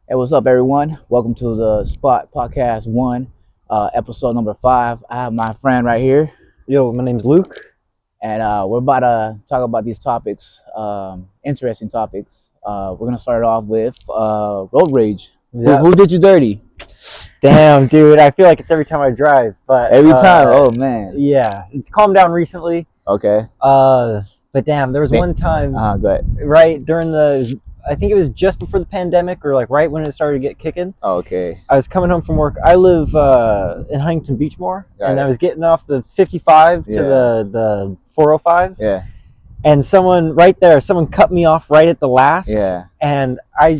Hey, what's up, everyone? Welcome to the Spot Podcast 1, episode number 5. I have my friend right here, Yo, my name's Luke. and we're about to talk about these topics, interesting topics. We're going to start it off with road rage. Who did you dirty? Damn, dude. I feel like it's every time I drive, but Every time? Oh, man. yeah, it's calmed down recently. Okay. But damn, there was one time Go ahead. right during I think it was just before the pandemic, or like right when it started to get kicking. Okay. I was coming home from work. I live in Huntington Beach more, and I it. was getting off the 55 Yeah. to the 405, Yeah. and someone cut me off right at the last. Yeah. And I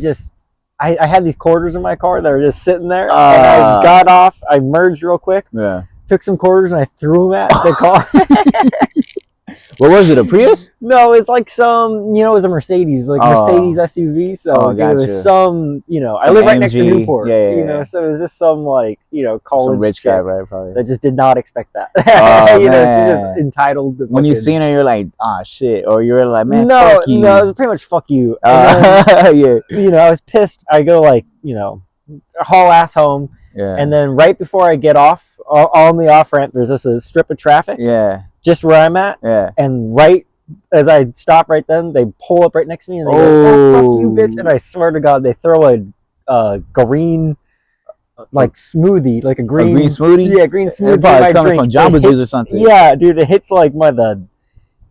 had these quarters in my car that were just sitting there, and I got off. I merged real quick, Yeah. took some quarters, and I threw them at the car. What was it, a Prius? No, it's like some, it was a Mercedes, Mercedes SUV. So dude, it was some, I live right next to Newport. Yeah. So it was just some college Some rich guy, right? Probably. that just did not expect that. Oh, she's man. just entitled. When you seen her, you're like, ah, shit, or you're like, man, no, fuck you. no, it was pretty much fuck you. And Yeah. then, I was pissed. I go haul ass home. Yeah. And then right before I get off, on the off ramp, there's a strip of traffic. Yeah. Just where I'm at. Yeah. And right as I stop right then, they pull up right next to me and they go, oh, fuck you, bitch. And I swear to God, they throw a green, smoothie, like a green smoothie? Yeah, green smoothie. It's probably coming from Jamba Juice or something. Yeah, dude, it hits like the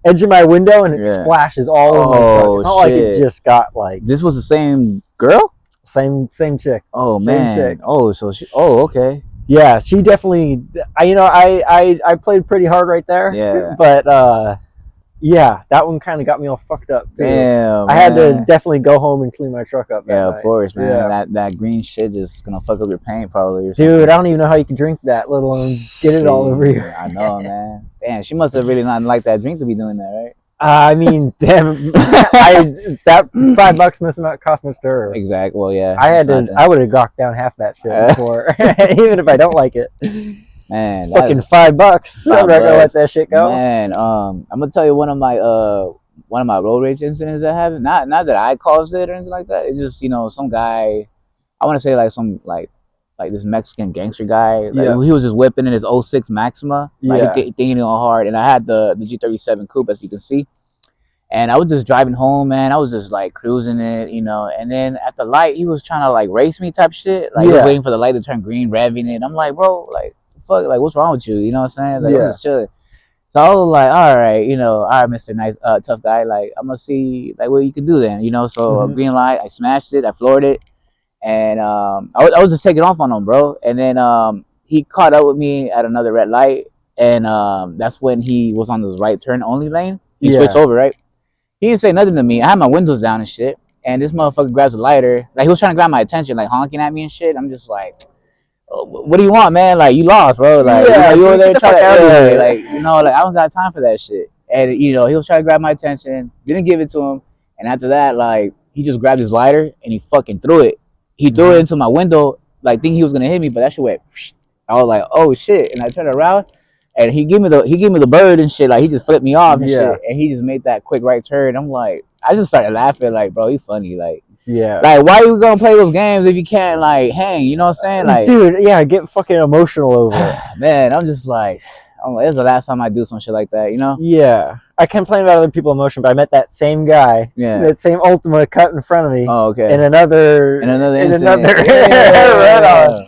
edge of my window and it splashes all over my truck. It's not like it just got This was the same girl? Same chick. Oh, same man. Chick. Oh, so she. Oh, okay. Yeah, she definitely. I played pretty hard right there. Yeah. But yeah, that one kind of got me all fucked up. Too. Damn. I had to definitely go home and clean my truck up. Yeah, of course, man. Yeah. That green shit is gonna fuck up your paint, probably. Or Dude, I don't even know how you can drink that, let alone get it all over you. I know, man. Damn, she must have really not liked that drink to be doing that, right? I mean, damn, that $5 must not cost much to her. Exactly. Well, yeah. I would have gawked down half that shit before, even if I don't like it. Man, fucking $5. I'm not gonna let that shit go. Man, I'm gonna tell you one of my road rage incidents that happened. Not that I caused it or anything like that. It's just some guy. I want to say some this Mexican gangster guy. He was just whipping in his '06 Maxima, thinking all hard. And I had the G37 coupe, as you can see. And I was just driving home, man. I was just cruising it, And then at the light, he was trying to race me type shit. He was waiting for the light to turn green, revving it. I'm like, bro, fuck, what's wrong with you? You know what I'm saying? I'm just chilling. So I was like, all right, all right, Mr. Nice, tough guy. I'm gonna see what you can do then, So green light, I smashed it, I floored it, and I was just taking off on him, bro. And then he caught up with me at another red light, and that's when he was on this right turn only lane. He switched over, right? He didn't say nothing to me. I had my windows down and shit, and this motherfucker grabs a lighter. He was trying to grab my attention, honking at me and shit. I'm just like, what do you want, man? You lost, bro. You were there trying to I don't got time for that shit. And he was trying to grab my attention, didn't give it to him. And after that, he just grabbed his lighter and he fucking threw it. He threw it into my window, thinking he was gonna hit me, but that shit went. I was like, oh shit! And I turned around, and he gave me the bird and shit. He just flipped me off and shit, and he just made that quick right turn. I'm like, I just started laughing, bro, you funny, Yeah. Why are you gonna play those games if you can't hang? You know what I'm saying? Dude, yeah, get fucking emotional over it. Man, I'm just this is the last time I do some shit like that, Yeah. I complain about other people's emotion, but I met that same guy, that same Ultima cut in front of me. Oh, okay. In another right on.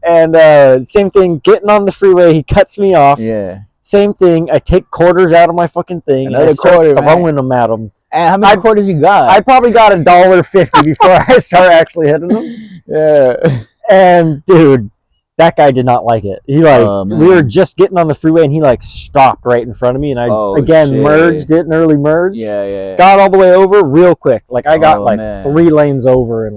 And same thing, getting on the freeway, he cuts me off. Yeah. Same thing, I take quarters out of my fucking thing. Another and I start quarter, throwing them at him. And how many quarters you got? I probably got $1.50 before I start actually hitting them. Yeah. And dude, that guy did not like it. He we were just getting on the freeway and he stopped right in front of me and I merged it, an early merge. Yeah. Got all the way over real quick. I got 3 lanes over in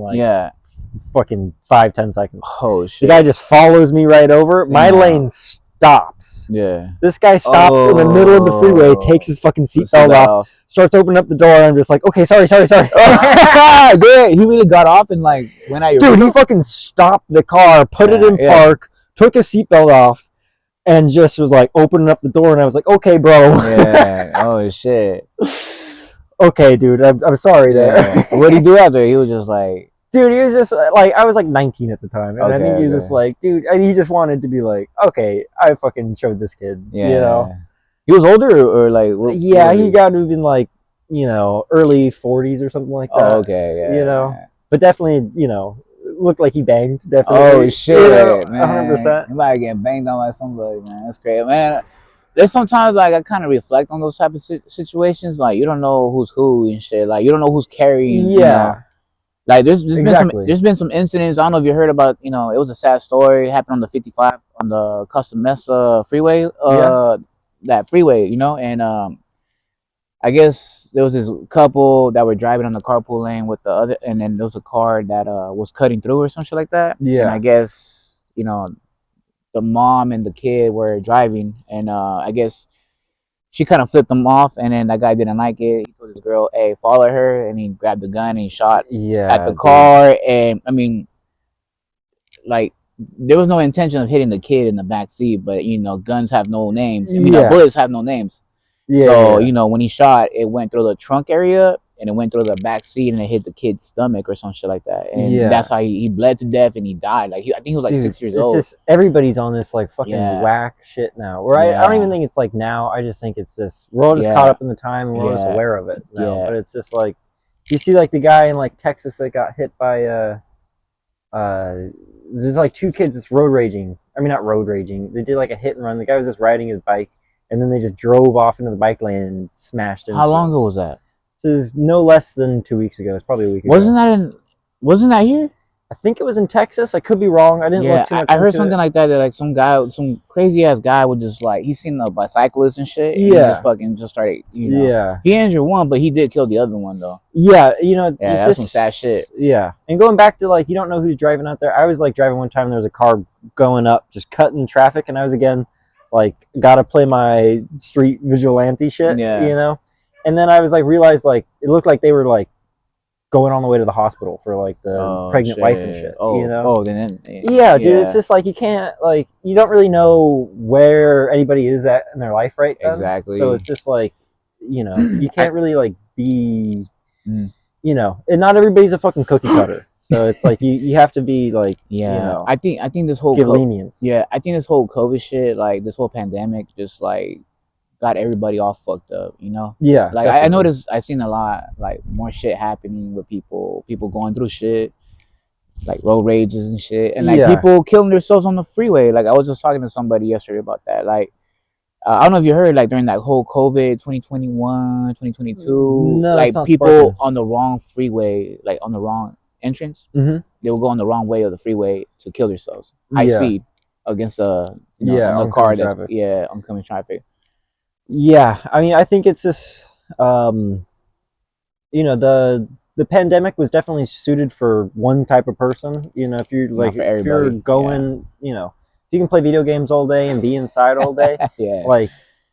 fucking 5-10 seconds. Oh shit. The guy just follows me right over. My lane stops. Yeah. This guy stops in the middle of the freeway, takes his fucking seatbelt off, starts opening up the door, and I'm just like, okay, sorry. Dude, he really got off and went at your Dude, he fucking stopped the car, put it in park, took his seatbelt off, and just was opening up the door, and I was like, okay, bro. Yeah. Oh shit. Okay, dude, I'm sorry there. What did he do after? He was just dude, he was just like, I was like 19 at the time, and I Okay, think he was just okay. like, dude, and he just wanted to be like, okay, I fucking showed this kid, Yeah. you know. He was older or like what Yeah, was he got to have been like, you know, early 40s or something like that. Oh, okay, yeah. You know, but definitely, you know, looked like he banged. Oh Definitely. shit, You know, man! 100%. You might get banged on by somebody, man. That's crazy, man. There's sometimes like I kind of reflect on those type of situations. Like you don't know who's who and shit. Like you don't know who's carrying. You know, Yeah, like there's exactly. been some incidents. I don't know if you heard about. You know, it was a sad story. It happened on the 55 on the Custom Mesa freeway. Yeah. That freeway. You know, and I guess there was this couple that were driving on the carpool lane with the other, and then there was a car that was cutting through or some shit like that. And I Yeah. guess you know the mom and the kid were driving, and I guess she kind of flipped them off, and then that guy didn't like it. He told his girl, "Hey, follow her," and he grabbed the gun and he shot at Yeah, the dude. car. And I mean, like there was no intention of hitting the kid in the back seat, but you know, guns have no names. I mean, Yeah. bullets have no names. Yeah, So, yeah. you know, when he shot, it went through the trunk area and it went through the back seat and it hit the kid's stomach or some shit like that. And Yeah. that's how he bled to death and he died. Like, I think he was like Dude, 6 years it's old. just everybody's on this like fucking Yeah. whack shit now. Where I don't even Yeah. think it's like now. I just think it's this. We're all just caught Yeah. up in the time and we're all just Yeah. aware of it now. Yeah. But it's just like you see like the guy in like Texas that got hit by there's like two kids that's road raging. I mean not road raging. They did like a hit and run. The guy was just riding his bike and then they just drove off into the bike lane and smashed into How long him. ago was that? This is no less than 2 weeks ago. It's probably a week ago. Wasn't that here? I think it was in Texas. I could be wrong. I didn't Yeah, look too much I heard into something it. like that. That like some guy, some crazy ass guy would just like he seen the bicyclist and shit, and he Yeah. just fucking just started, you know. Yeah. He injured one, but he did kill the other one though. Yeah, you know, Yeah, it's that's just some sad shit. Yeah, and going back to like you don't know who's driving out there. I was like driving one time. And there was a car going up, just cutting traffic, and I was again like gotta play my street vigilante shit, Yeah. you know. And then I was like realized like it looked like they were like going on the way to the hospital for like the pregnant wife and shit, you know. Then Yeah, dude, it's just like you can't like you don't really know where anybody is at in their life right then. Exactly. So it's just like you know you can't really like be Mm. you know, and not everybody's a fucking cookie cutter. So it's like you have to be like yeah. you know I think this whole give lenience. yeah, I think this whole COVID shit, like this whole pandemic, just like got everybody all fucked up, you know. Yeah, Like I noticed, I seen a lot like more shit happening with people going through shit, like road rages and shit, and like Yeah. people killing themselves on the freeway. Like I was just talking to somebody yesterday about that. Like I don't know if you heard, like during that whole COVID 2021, 2022, No, like it's not people sparking. on the wrong freeway, like on the wrong entrance, Mhm. they will go on the wrong way of the freeway to kill themselves, high Yeah. speed against a Yeah, another oncoming car that's traffic. oncoming traffic. Yeah, I mean, I think it's just you know, the pandemic was definitely suited for one type of person. You know, if you're Not like for if you're everybody. going, you know, if you can play video games all day and be inside all day, Yeah, like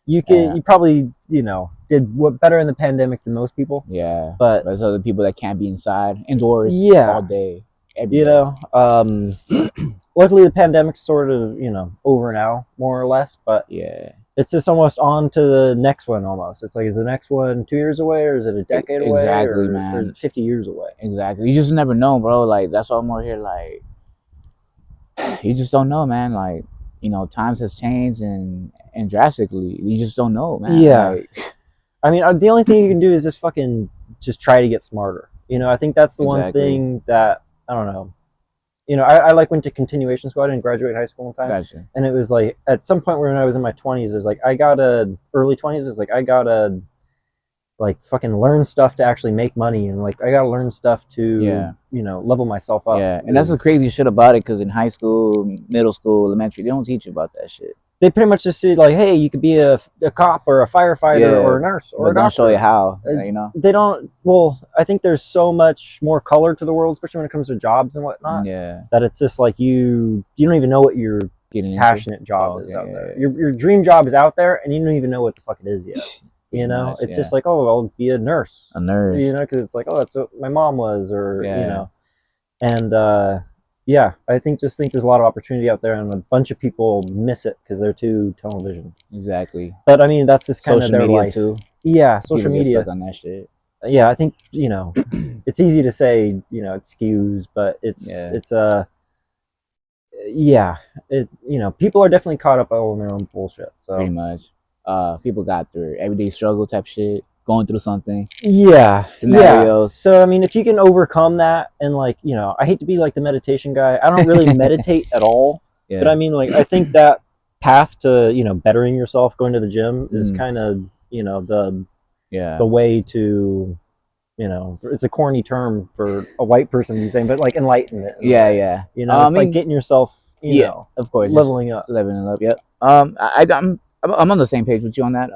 you yeah, you probably you know did what better in the pandemic than most people. yeah. But There's other people that can't be inside, indoors, yeah, all day, every you day. know, luckily the pandemic's sort of you know over now more or less, but Yeah, it's just almost on to the next one almost. It's like is the next one 2 years away or is it a decade away exactly, or man. is it 50 years away? Exactly. You just never know, bro. Like that's why I'm over here. Like you just don't know, man. Like times has changed and drastically. You just don't know, man. Yeah. Like, I mean, the only thing you can do is just fucking just try to get smarter. You know, I think that's the one Exactly. thing that I don't know. You know, I like went to continuation school. I didn't graduate high school in time. gotcha. And it was like at some point when I was in my 20s, it was like I got a early 20s. It was like I gotta like fucking learn stuff to actually make money, and like I gotta learn stuff to Yeah. you know level myself up. Yeah, and that's the crazy shit about it. Because in high school, middle school, elementary, they don't teach you about that shit. They pretty much just say like, hey, you could be a cop or a firefighter Yeah, or a nurse or But a don't doctor. show you how. They don't. Well, I think there's so much more color to the world, especially when it comes to jobs and whatnot. Yeah. That it's just like you don't even know what your Getting into. passionate job is okay, out yeah, there. yeah. Your dream job is out there, and you don't even know what the fuck it is yet. You know, Much, it's yeah. just like, oh, I'll be a nurse. A nerd. You know, because it's like, oh, that's what my mom was, or Yeah. you know, and yeah, I think there's a lot of opportunity out there, and a bunch of people miss it because they're too tunnel vision. Exactly. But I mean, that's just kind of Social their media life. too. Yeah, social People get media. stuck on that shit. yeah, I think it's easy to say it skews, but it's yeah, people are definitely caught up all in their own bullshit. So pretty much. People got their everyday struggle type shit, going through something. Yeah. Scenarios. So I mean, if you can overcome that, and like I hate to be like the meditation guy. I don't really meditate at all. Yeah. But I mean, like, I think that path to bettering yourself, going to the gym, is kind of the way to it's a corny term for a white person to be saying, but like enlightenment. Yeah. It's like getting yourself of course, leveling up. Yep. I'm on the same page with you on that.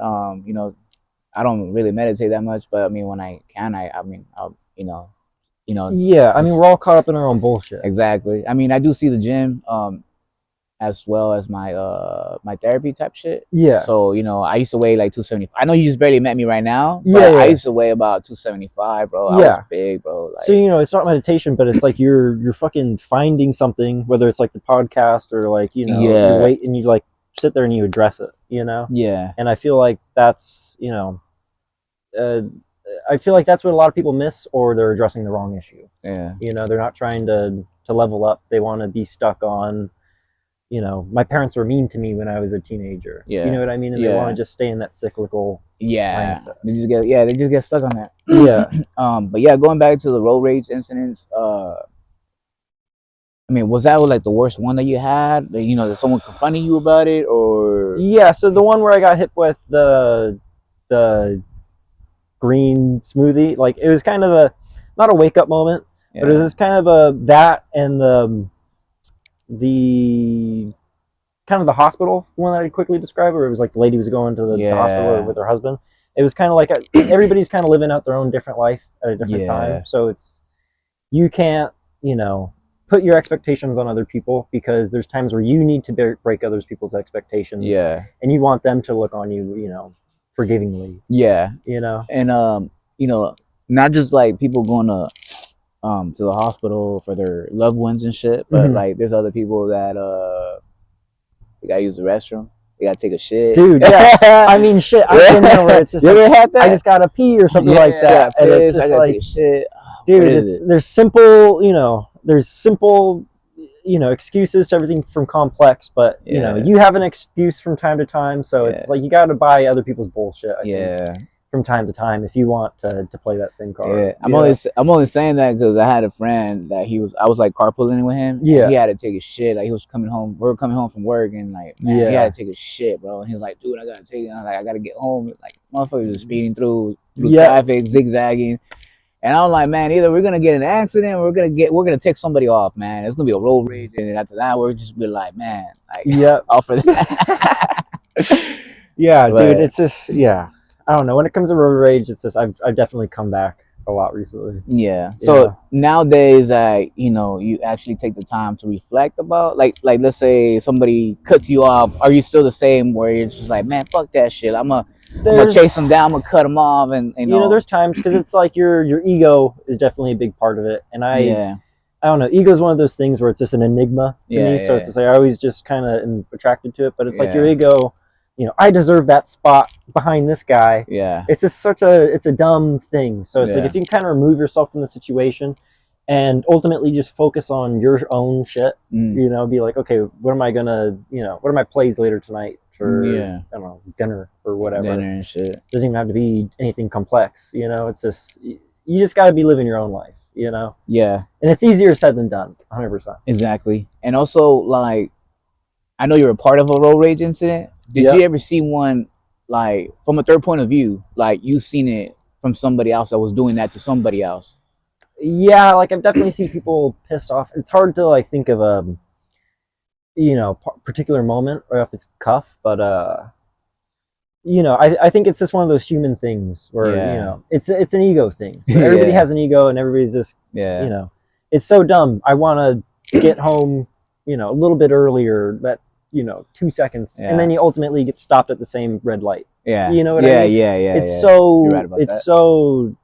I don't really meditate that much, but I mean, when I can, I'll Yeah, I mean, we're all caught up in our own bullshit. Exactly. I mean, I do see the gym, as well as my my therapy type shit. Yeah. So I used to weigh like 275. I know you just barely met me right now, but Yeah. I used to weigh about 275, bro. I was big, bro. Like, so it's not meditation, but it's like you're fucking finding something, whether it's like the podcast or like you wait and you like sit there and you address it, Yeah. And I feel like that's I feel like that's what a lot of people miss, or they're addressing the wrong issue. Yeah. They're not trying to level up. They want to be stuck on, my parents were mean to me when I was a teenager. Yeah. You know what I mean? And they want to just stay in that cyclical mindset. They just get stuck on that. Yeah. But yeah, going back to the road rage incidents, I mean, was that like the worst one that you had? That someone confronting you about it, or? Yeah, so the one where I got hit with the green smoothie, like it was kind of not a wake up moment, but it was kind of that and the kind of the hospital one that I quickly described, where it was like the lady was going to the hospital with her husband. It was kind of like everybody's kind of living out their own different life at a different time, so you can't put your expectations on other people, because there's times where you need to break other people's expectations, and you want them to look on you forgivingly, and not just like people going to the hospital for their loved ones and shit, but like there's other people that they gotta use the restroom, they gotta take a shit, dude. Yeah. I mean, shit, I've been there where it's just like, I just gotta pee or something like that, and it's just like, take a shit. Dude, there's simple excuses to everything from complex, but you have an excuse from time to time, so it's like you got to buy other people's bullshit, I think, from time to time, if you want to play that same card. I'm only saying that because I had a friend that I was like carpooling with him. Yeah. He had to take a shit. Like, he was coming home. We were coming home from work, and like, man, he had to take a shit, bro. And he was like, dude, I gotta take it. I was like, I gotta get home. Like, motherfuckers was speeding through traffic, zigzagging. And I'm like, man, either we're gonna get in an accident, or we're gonna take somebody off, man. It's gonna be a road rage, and after that, we're just be like, man, like, off for that. Dude, it's just I don't know. When it comes to road rage, it's just I've definitely come back a lot recently. Yeah. So nowadays, you actually take the time to reflect about, like let's say somebody cuts you off. Are you still the same, where you're just like, man, fuck that shit. I'm gonna chase them down. I'm gonna cut them off, and there's times, because it's like your ego is definitely a big part of it, and I don't know. Ego is one of those things where it's just an enigma to me. So it's just like I always just kind of am attracted to it, but it's like your ego. I deserve that spot behind this guy. Yeah. It's just it's a dumb thing. So it's like, if you can kind of remove yourself from the situation and ultimately just focus on your own shit, be like, okay, what am I gonna, what are my plays later tonight for, I don't know, dinner or whatever. Dinner and shit. Doesn't even have to be anything complex, it's just, you just gotta be living your own life, Yeah. And it's easier said than done, 100%. Exactly. And also, like, I know you're a part of a road rage incident. Did you ever see one, like, from a third point of view, like you seen it from somebody else that was doing that to somebody else? Yeah, like I've definitely seen people pissed off. It's hard to like think of a particular moment right off the cuff, but I think it's just one of those human things where it's an ego thing. So everybody has an ego, and everybody's just it's so dumb. I want to get home a little bit earlier, that 2 seconds, and then you ultimately get stopped at the same red light. You know what I mean? It's so You're right about that. so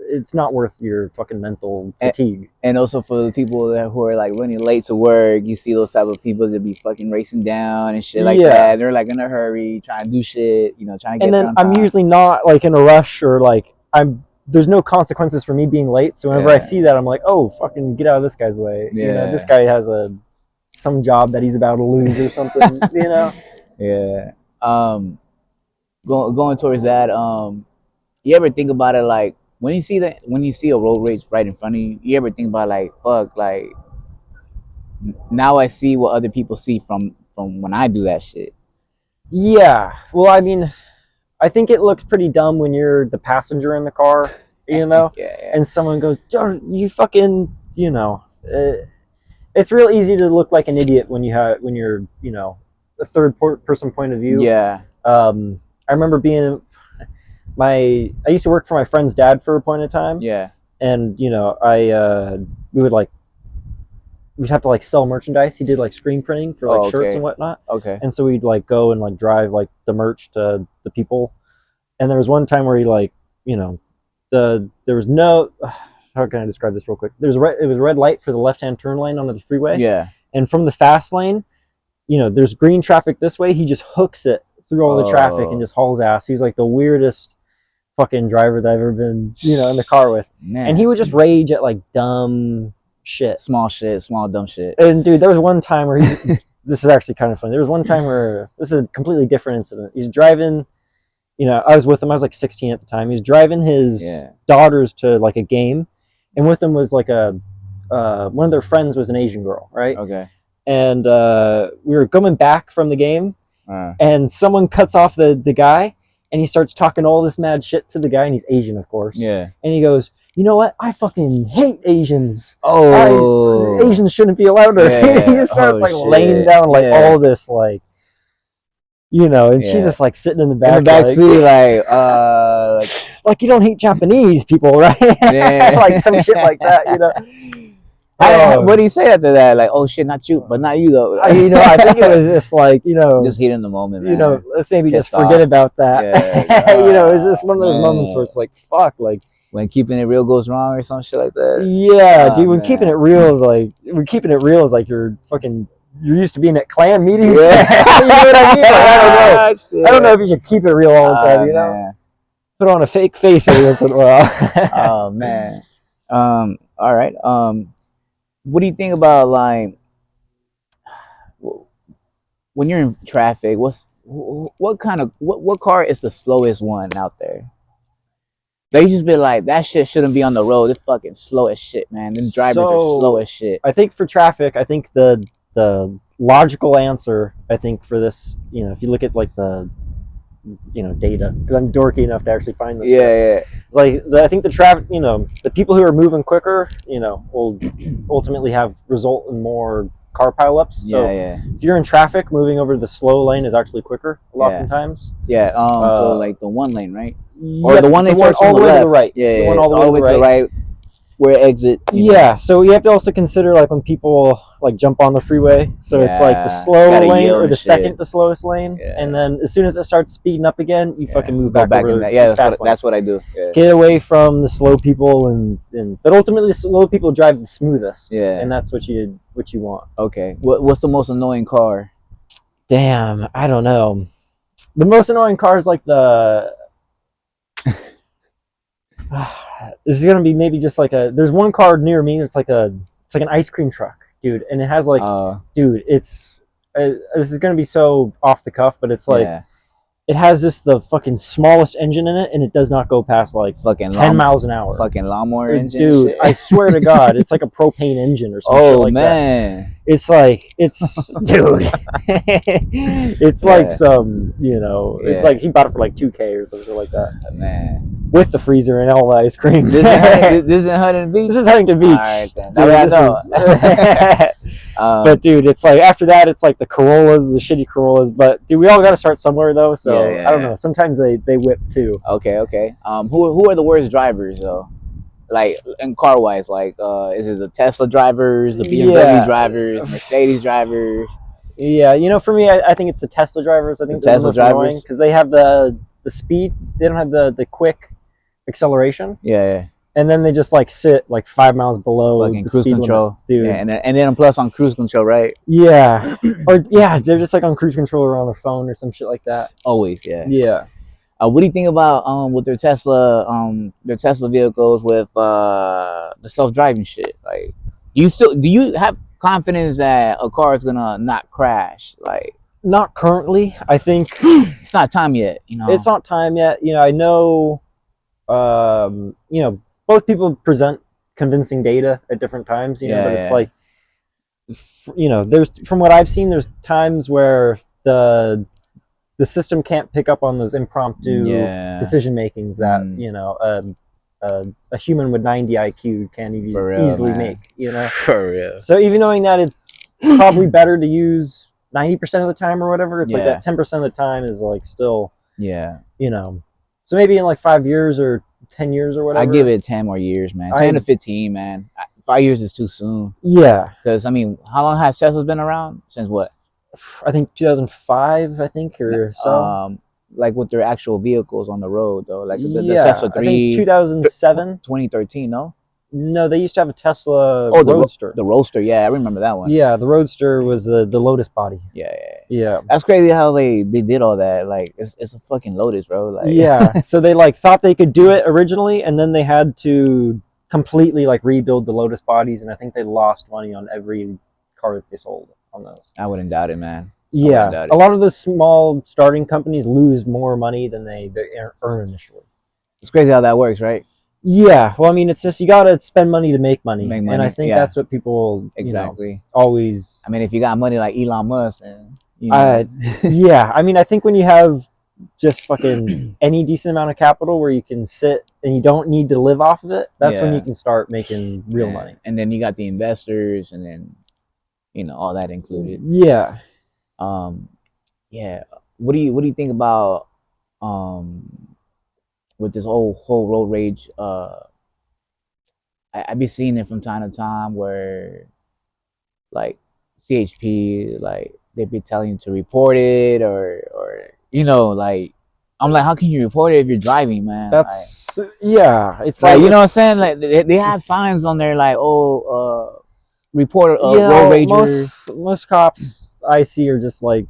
it's not worth your fucking mental fatigue. And also for the people who are like running late to work, you see those type of people that be fucking racing down and shit like that. They're like in a hurry, trying to do shit, trying to get. And then I'm usually not like in a rush, or like I'm there's no consequences for me being late. So whenever I see that, I'm like, oh, fucking get out of this guy's way. Yeah. You know, this guy has some job that he's about to lose or something. You know. Yeah. Going towards that. You ever think about it like when you see a road rage right in front of you? You ever think about like, fuck, like now I see what other people see from when I do that shit. Yeah. Well, I mean, I think it looks pretty dumb when you're the passenger in the car, you know, yeah. and someone goes, you fucking, you know, it's real easy to look like an idiot when you're, you know, a third person point of view. Yeah. I remember I used to work for my friend's dad for a point of time. Yeah. And, you know, we'd have to like sell merchandise. He did like screen printing for like shirts and whatnot. Okay. And so we'd like go and like drive like the merch to the people. And there was one time where he like, you know, there was no, how can I describe this real quick? It was red light for the left-hand turn lane onto the freeway. Yeah. And from the fast lane, you know, there's green traffic this way. He just hooks it through all the traffic and just hauls ass. He's like the weirdest fucking driver that I've ever been, you know, in the car with. Man. And he would just rage at like dumb shit. Small dumb shit. And dude, there was one time where this is actually kind of funny. There was one time where, this is a completely different incident. He's driving, you know, I was with him, I was like 16 at the time. He was driving his daughters to like a game, and with him was like one of their friends was an Asian girl, right? Okay. And we were coming back from the game, and someone cuts off the guy, and he starts talking all this mad shit to the guy, and he's Asian, of course. Yeah. And he goes, you know what? I fucking hate Asians. Oh. Asians shouldn't be allowed to. Yeah. He just starts laying down like all this like, you know, and she's just like sitting in the back. In the back seat, like you don't hate Japanese people, right? Yeah. Like some shit like that, you know. What do you say after that? Like, oh shit, not you, but not you though. You know, I think it was just like, you know, just heat in the moment, man. You know, let's maybe just forget about that. Yeah. You know, it's just one of those moments where it's like, fuck, like when keeping it real goes wrong or some shit like that. Yeah, dude. When keeping it real is like you're used to being at clan meetings. Yeah. You know what I mean? Like, I don't know if you should keep it real all the time. You know, man. Put on a fake face every once in a while. Oh man. All right. What do you think about like when you're in traffic? What car is the slowest one out there? They just be like, that shit shouldn't be on the road. It's fucking slow as shit, man. Them drivers are slow as shit. I think for traffic, I think the logical answer, I think for this, you know, if you look at like the, you know, data, because I'm dorky enough to actually find this. Yeah. It's like I think the traffic, you know, the people who are moving quicker, you know, will ultimately result in more car pileups. So if you're in traffic, moving over to the slow lane is actually quicker oftentimes. Yeah. So like the one lane, right? Or the one that starts all the way to the right. Yeah. The one all the way to the right. Where exit. Yeah, so you have to also consider like when people like jump on the freeway. So it's like the slow lane or the second to slowest lane, and then as soon as it starts speeding up again, you fucking move back over in that. Yeah, that's what I do. Yeah. Get away from the slow people, but ultimately the slow people drive the smoothest. Yeah, and that's what you want. Okay, what's the most annoying car? Damn, I don't know. The most annoying car is like the. This is gonna be maybe just like there's one car near me. It's like an ice cream truck, dude, and it has like, dude, it's this is gonna be so off the cuff, but it's like it has just the fucking smallest engine in it, and it does not go past like fucking 10 miles an hour. Fucking lawnmower engine, dude. shit. I swear to God, it's like a propane engine or something. Oh like man, that. It's like dude, it's like some, you know, it's like he bought it for like $2K or something like that. Man. With the freezer and all the ice cream. This is Huntington Beach? This is Huntington Beach. All right, then. Dude, but dude, it's like after that, it's like the Corollas, the shitty Corollas. But dude, we all got to start somewhere though. So I don't know. Sometimes they whip too. Okay. Who are the worst drivers though? Like in car wise, like is it the Tesla drivers, the BMW drivers, Mercedes drivers? Yeah, you know, for me, I think it's the Tesla drivers. I think the Tesla drivers because they have the speed. They don't have the quick acceleration. Yeah. And then they just like sit like 5 miles below fucking the cruise speed control, limit, dude. Yeah, and then plus on cruise control, right? Yeah, or they're just like on cruise control or on their phone or some shit like that. Always, yeah. Yeah. What do you think about with their Tesla vehicles with the self driving shit? Like, do you have confidence that a car is gonna not crash? Like, not currently. I think it's not time yet. You know, it's not time yet. I know. Both people present convincing data at different times. But it's like, there's, from what I've seen, there's times where the system can't pick up on those impromptu decision makings that a human with 90 IQ can't easily make. For real. So even knowing that it's probably better to use 90% of the time or whatever, it's like that 10% of the time is like still So maybe in like 5 years or 10 years or whatever. I give it 10 more years, man. 10 to 15, man. 5 years is too soon. Yeah. Because, I mean, how long has Tesla been around? Since what? I think 2005, or so. Like with their actual vehicles on the road, though. Like the Tesla 3. I think 2007. 2013, no? No, they used to have a Tesla Roadster. The Roadster, yeah, I remember that one. Yeah, the Roadster was the Lotus body. Yeah. That's crazy how they did all that. Like, it's a fucking Lotus, bro. Like, yeah, so they like thought they could do it originally, and then they had to completely like rebuild the Lotus bodies, and I think they lost money on every car that they sold on those. I wouldn't doubt it, man. Yeah, a lot of the small starting companies lose more money than they earn initially. It's crazy how that works, right? Yeah, well, I mean, it's just you gotta spend money to make money, and I think that's what people always. I mean, if you got money like Elon Musk, and yeah, I mean, I think when you have just fucking any decent amount of capital where you can sit and you don't need to live off of it, that's when you can start making real money. And then you got the investors, and then all that included. Yeah. Yeah. What do you think about with this whole road rage? I be seeing it from time to time where like CHP, like they be telling you to report it or like I'm like, how can you report it if you're driving, man? That's it's like you know what I'm saying? Like they have signs on there like, report road rager. Most cops I see are just like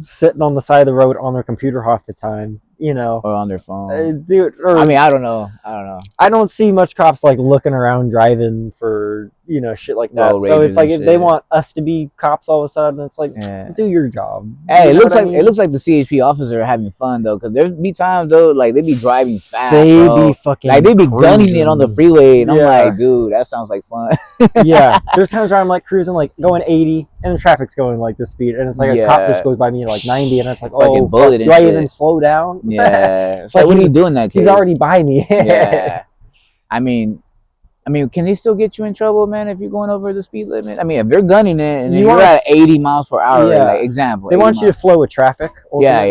sitting on the side of the road on their computer half the time, or on their phone. Dude, I mean, I don't know. I don't see much cops like looking around driving for shit like that. So it's like if they want us to be cops all of a sudden, it's like do your job. Hey, it looks like the CHP officers are having fun though, because there be times though like they be driving fast. They be fucking like they be gunning it on the freeway, and I'm like, dude, that sounds like fun. Yeah, there's times where I'm like cruising like going 80, and the traffic's going like this speed, and it's like a cop just goes by me like 90, and it's like, oh, fuck, do I even slow down? Yeah, it's like, what are you doing that case? He's already by me. Yeah, I mean, can they still get you in trouble, man, if you're going over the speed limit? I mean, if they're gunning it and you're at 80 miles per hour, like example, they want you to flow with traffic. Yeah.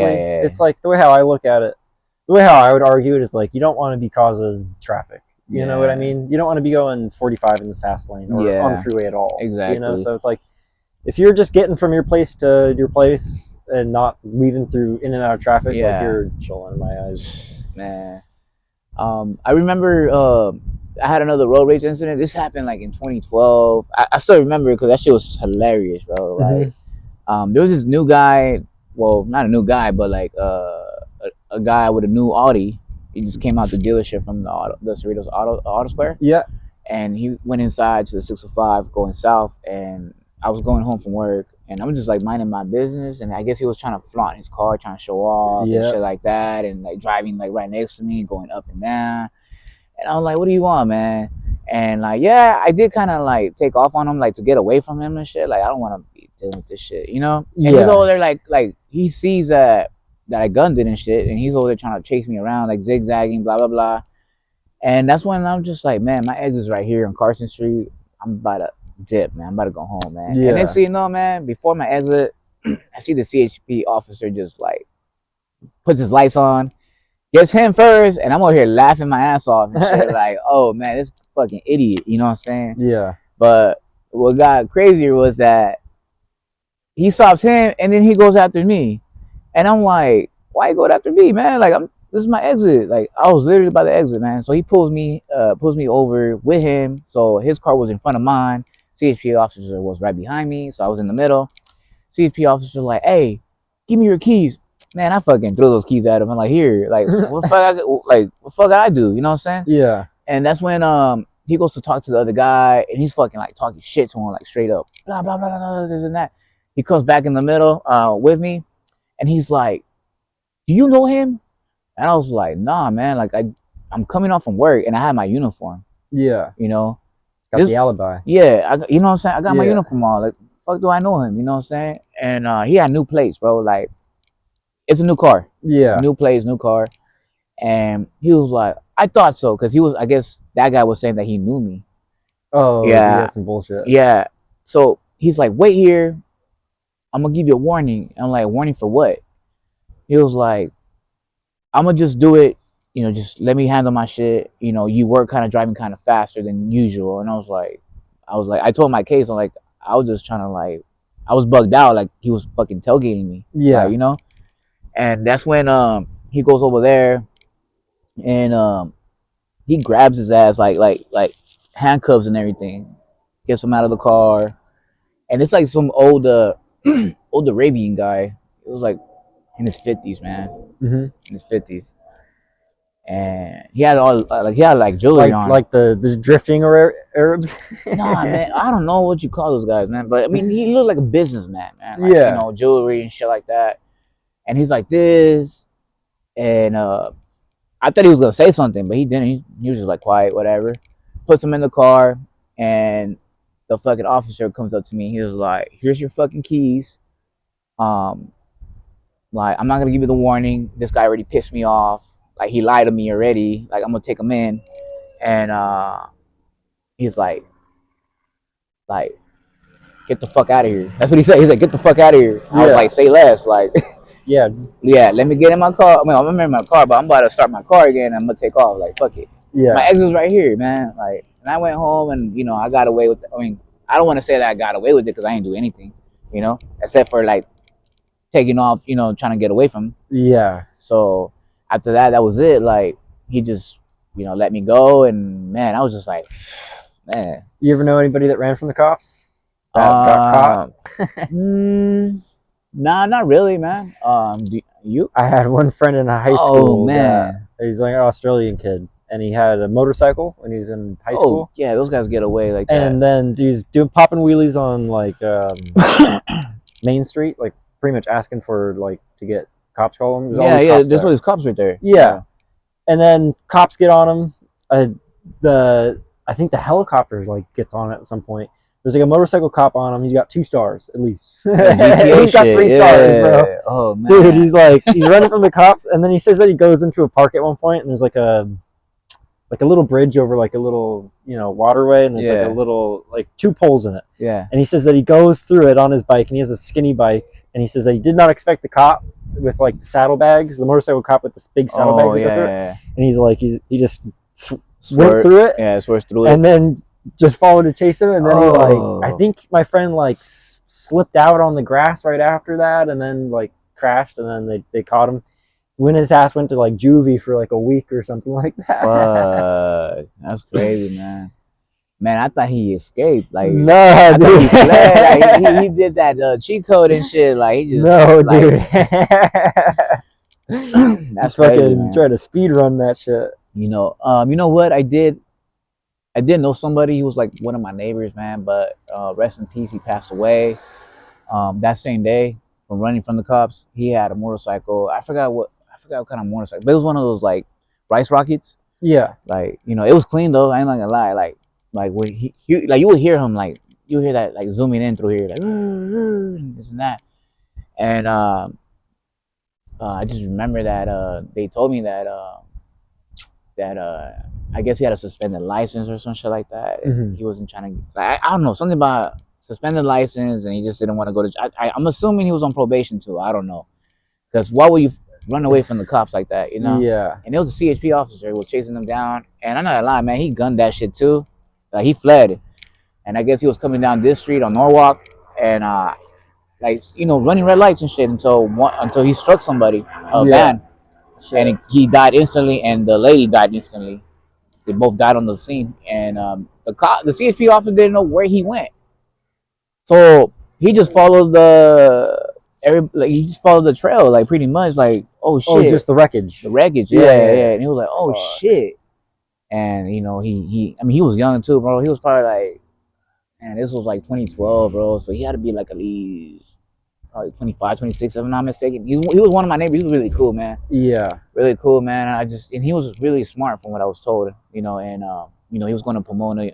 It's like the way how I look at it. The way how I would argue it is like you don't want to be causing traffic. You know what I mean? You don't want to be going 45 in the fast lane or on the freeway at all. Exactly. So it's like if you're just getting from your place to your place and not weaving through in and out of traffic, like you're chilling in my eyes. Man. I remember I had another road rage incident. This happened like in 2012. I still remember it because that shit was hilarious, bro. Like, there was this new guy. Well, not a new guy, but like a guy with a new Audi. He just came out the dealership from the Cerritos Auto Square. Yeah. And he went inside to the 605 going south, and I was going home from work, and I'm just like minding my business, and I guess he was trying to flaunt his car, trying to show off and shit like that, and like driving like right next to me, going up and down. And I was like, what do you want, man? And like, I did kind of like take off on him, like to get away from him and shit. Like, I don't want to be dealing with this shit, And he's over there like he sees that I gunned it and shit, and he's over there trying to chase me around, like zigzagging, blah, blah, blah. And that's when I'm just like, man, my exit's right here on Carson Street. I'm about to dip, man. I'm about to go home, man. And next thing you know, man, before my exit, I see the CHP officer just like puts his lights on, gets him first, and I'm over here laughing my ass off and shit. Like, oh man, this fucking idiot. You know what I'm saying? Yeah. But what got crazier was that he stops him, and then he goes after me. And I'm like, why you going after me, man? Like, this is my exit. Like, I was literally about to exit, man. So he pulls me over with him. So his car was in front of mine. CHP officer was right behind me. So I was in the middle. CHP officer like, hey, give me your keys. Man, I fucking threw those keys at him. I'm like, here, like, what the fuck, what the fuck I do? You know what I'm saying? Yeah. And that's when he goes to talk to the other guy, and he's fucking like talking shit to him, like straight up, blah blah blah blah, this and that. He comes back in the middle with me, and he's like, "Do you know him?" And I was like, "Nah, man. Like I'm coming off from work, and I had my uniform. Yeah. You know, got the alibi. Yeah, you know what I'm saying. I got my uniform on. Like, fuck, do I know him? You know what I'm saying? And he had new plates, bro. Like, it's a new car. Yeah. New plates, new car. And he was like, I thought so, because he was, I guess that guy was saying that he knew me. Oh, yeah. That's some bullshit. Yeah. So he's like, wait here. I'm going to give you a warning. I'm like, warning for what? He was like, I'm going to just do it. You know, just let me handle my shit. You know, you were kind of driving kind of faster than usual. And I was like, I told my case, I'm like, I was just trying to like, I was bugged out. Like, he was fucking tailgating me. Yeah. Like, you know? And that's when he goes over there. And he grabs his ass like handcuffs and everything, gets him out of the car, and it's like some old Arabian guy. It was like in his 50s, man. Mm-hmm. In his 50s, and he had all like jewelry on, like the drifting Arabs. Nah, man, I don't know what you call those guys, man, but I mean he looked like a businessman, man. Like, yeah, you know, jewelry and shit like that, and he's like this, and I thought he was gonna say something, but he didn't. He was just like quiet, whatever. Puts him in the car, and the fucking officer comes up to me. He was like, "Here's your fucking keys. Like I'm not gonna give you the warning. This guy already pissed me off. Like he lied to me already. Like I'm gonna take him in." And he's like, "Get the fuck out of here." That's what he said. He's like, "Get the fuck out of here." I was like, "Say less." Like. Yeah. Let me get in my car. I mean, I'm in my car, but I'm about to start my car again. I'm gonna take off. Like, fuck it. Yeah. My exit's right here, man. Like, and I went home, and you know, I got away with. I mean, I don't want to say that I got away with it because I didn't do anything, you know, except for like taking off, you know, trying to get away from him. Yeah. So after that, that was it. Like, he just, you know, let me go, and man, I was just like, man. You ever know anybody that ran from the cops? Got caught? Nah, not really, man. You? I had one friend in high school. Oh man, he's like an Australian kid, and he had a motorcycle when he was in high school. Yeah, those guys get away like that. And then he's popping wheelies on like Main Street, like pretty much asking for like to get cops call him. There's always cops right there. Yeah, and then cops get on him. I think the helicopter like gets on it at some point. There's like a motorcycle cop on him. He's got 2 stars at least. He's got 3 stars, bro. Oh man, dude, he's running from the cops, and then he says that he goes into a park at one point, and there's like a little bridge over like a little, you know, waterway, and there's like a little like 2 poles in it. Yeah. And he says that he goes through it on his bike, and he has a skinny bike, and he says that he did not expect the cop with like the saddlebags, the motorcycle cop with this big saddlebags. And he's like he just went through it. Yeah, swerved through it, and then just followed to chase him, and then he I think my friend like slipped out on the grass right after that, and then like crashed, and then they caught him. When his ass went to like juvie for like a week or something like that. Fuck, that's crazy, man. Man, I thought he escaped. Like, no, dude. He fled. Like, he did that cheat code and shit. Like, he just dude. That's fucking trying to speed run that shit. You know what I did know somebody. He was like one of my neighbors, man, but rest in peace, he passed away that same day from running from the cops. He had a motorcycle. I forgot what kind of motorcycle, but it was one of those like Rice Rockets. Yeah, like, you know, it was clean though. I ain't not gonna lie. Like when he like, you would hear him, like you hear that like zooming in through here, like this and that. And I just remember that they told me that I guess he had a suspended license or some shit like that. Mm-hmm. He wasn't trying to, like, I don't know, something about suspended license, and he just didn't want to go to. I'm assuming he was on probation too. I don't know, because why would you run away from the cops like that, you know? Yeah. And it was a CHP officer who was chasing them down, and I'm not gonna lie, man, he gunned that shit too. Like, he fled, and I guess he was coming down this street on Norwalk, and like, you know, running red lights and shit until he struck somebody, a van. Shit. And he died instantly, and the lady died instantly. They both died on the scene, and the CHP officer didn't know where he went, so he just followed he just followed the trail, like pretty much, like oh shit, just the wreckage. the wreckage, yeah. And he was like, oh shit, and you know he I mean he was young too, bro. He was probably like, man, this was like 2012, bro. So he had to be like at least probably 25, 26, if I'm not mistaken. He was one of my neighbors. He was really cool, man. Yeah, really cool, man. And he was really smart from what I was told, you know, and you know he was going to Pomona,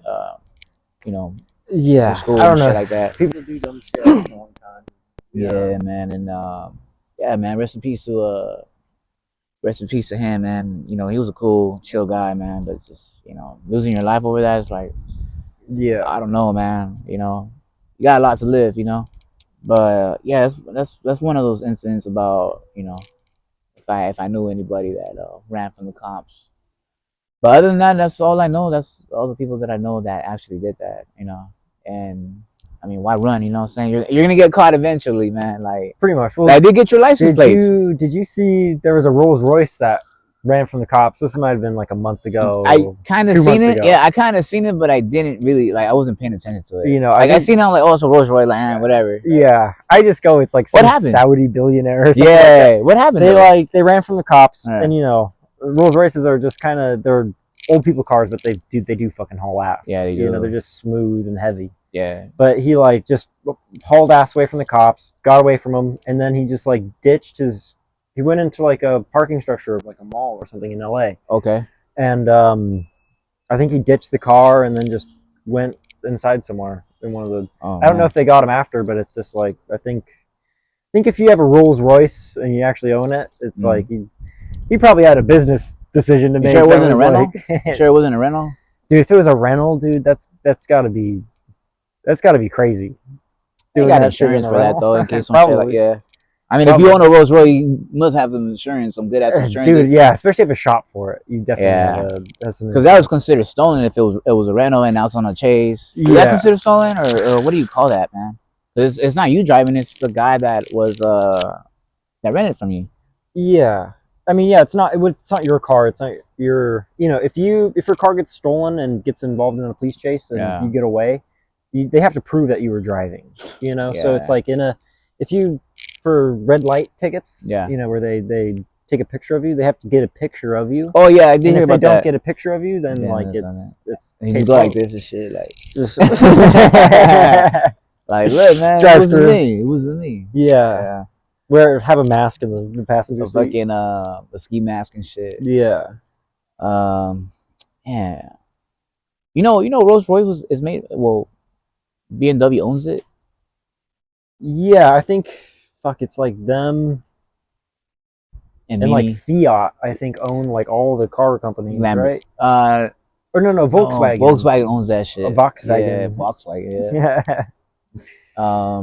you know, yeah. for school I don't and know. shit like that. People do dumb shit a long time. Yeah, man, and yeah, man. Rest in peace to him, man. You know, he was a cool, chill guy, man. But just you know, losing your life over that is like, yeah, I don't know, man. You know, you got a lot to live, you know. But yeah, that's one of those incidents about you know, if I knew anybody that ran from the cops. But other than that, that's all I know. That's all the people that I know that actually did that, you know. And I mean, why run? You know what I'm saying? You're gonna get caught eventually, man. Like pretty much. Well, like, did get your license plates. Did you see there was a Rolls Royce that ran from the cops? This might have been like a month ago. I kind of seen it. Ago. Yeah, I kind of seen it, but I didn't really like. I wasn't paying attention to it. You know, like I seen it. I'm like, oh, it's a Rolls Royce, like whatever. Yeah, I just go. It's like some Saudi billionaire. Or something yeah, like what happened? They ran from the cops, and you know, Rolls Royces are just kind of they're old people cars, but they do fucking haul ass. Yeah, they do. You know, they're just smooth and heavy. Yeah. But he like just hauled ass away from the cops, got away from them, and then he just like ditched his. He went into like a parking structure of like a mall or something in LA. Okay. And I think he ditched the car and then just went inside somewhere in one of the. I don't know if they got him after, but it's just like I think if you have a Rolls Royce and you actually own it, it's like he probably had a business decision to make. Sure, it wasn't a rental. Sure, it wasn't a rental. Dude, if it was a rental, dude, that's got to be crazy. You got insurance for that though, in case some shit like I mean, if you own a Rolls Royce, you must have some insurance, some good ass insurance. Dude, yeah, especially if a shop for it, you definitely have some. Because that was considered stolen if it was a rental and now it's on a chase. Is that considered stolen, or what do you call that, man? Because it's not you driving; it's the guy that was that rented from you. Yeah, I mean, yeah, it's not your car. It's not your. You know, if your car gets stolen and gets involved in a police chase and you get away, they have to prove that you were driving. You know, so it's like for red light tickets, you know, where they take a picture of you, they have to get a picture of you. Oh yeah, I did hear about that. If they don't get a picture of you, then like it's you just go like this and shit, like just like look, man, drive through. It wasn't me. Yeah. Have a mask in the passenger seat. Fucking a ski mask and shit. Yeah. Yeah. You know, Rolls Royce is made. Well, BMW owns it. Yeah, I think. Fuck, it's like them and like Fiat. I think own like all the car companies, right? Or no, Volkswagen. No, Volkswagen owns that shit. Volkswagen. Yeah, Volkswagen. Yeah.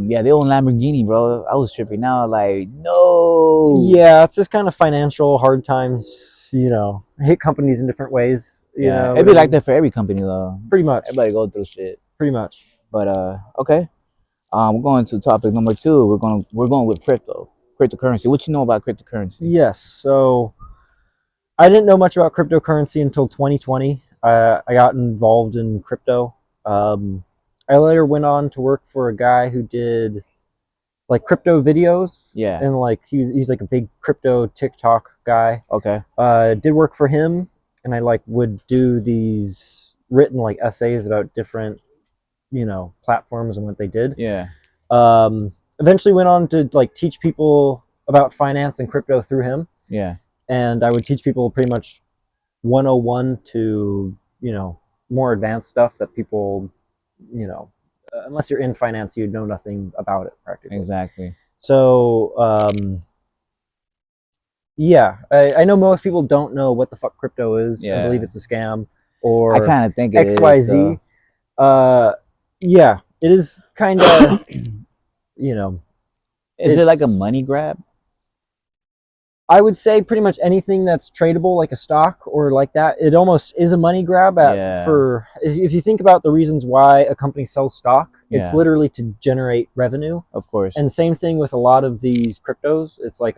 Yeah, they own Lamborghini, bro. I was tripping out, like no. Yeah, it's just kind of financial hard times. You know, hit companies in different ways. You know, it'd be like that for every company, though. Pretty much. Everybody go through shit. Pretty much. But okay. We're going to topic number 2. We're going with cryptocurrency. What you know about cryptocurrency? Yes. So I didn't know much about cryptocurrency until 2020. I got involved in crypto. I later went on to work for a guy who did like crypto videos. Yeah. And like he's like a big crypto TikTok guy. Okay. Did work for him, and I like would do these written like essays about different, you know, platforms and what they did. Yeah. Eventually went on to like teach people about finance and crypto through him. Yeah. And I would teach people pretty much 101 to, you know, more advanced stuff that people, you know, unless you're in finance, you'd know nothing about it practically. Exactly. So, yeah, I know most people don't know what the fuck crypto is. Yeah. I believe it's a scam or I kind of think it XYZ. is, yeah, it is kind of, you know. Is it like a money grab? I would say pretty much anything that's tradable, like a stock or like that, it almost is a money grab. For if you think about the reasons why a company sells stock, it's literally to generate revenue. Of course. And same thing with a lot of these cryptos. It's like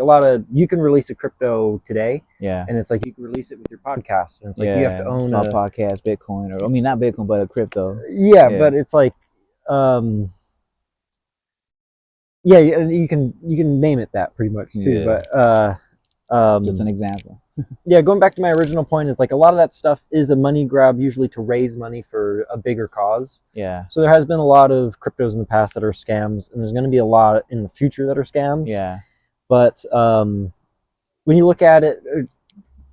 you can release a crypto today. Yeah. And it's like you can release it with your podcast. And it's like you have to own a podcast, Bitcoin, or I mean not Bitcoin, but a crypto. Yeah, but it's like Yeah, you can name it that pretty much too. Yeah. But Just an example. yeah, going back to my original point is like a lot of that stuff is a money grab, usually to raise money for a bigger cause. Yeah. So there has been a lot of cryptos in the past that are scams, and there's going to be a lot in the future that are scams. Yeah. But when you look at it,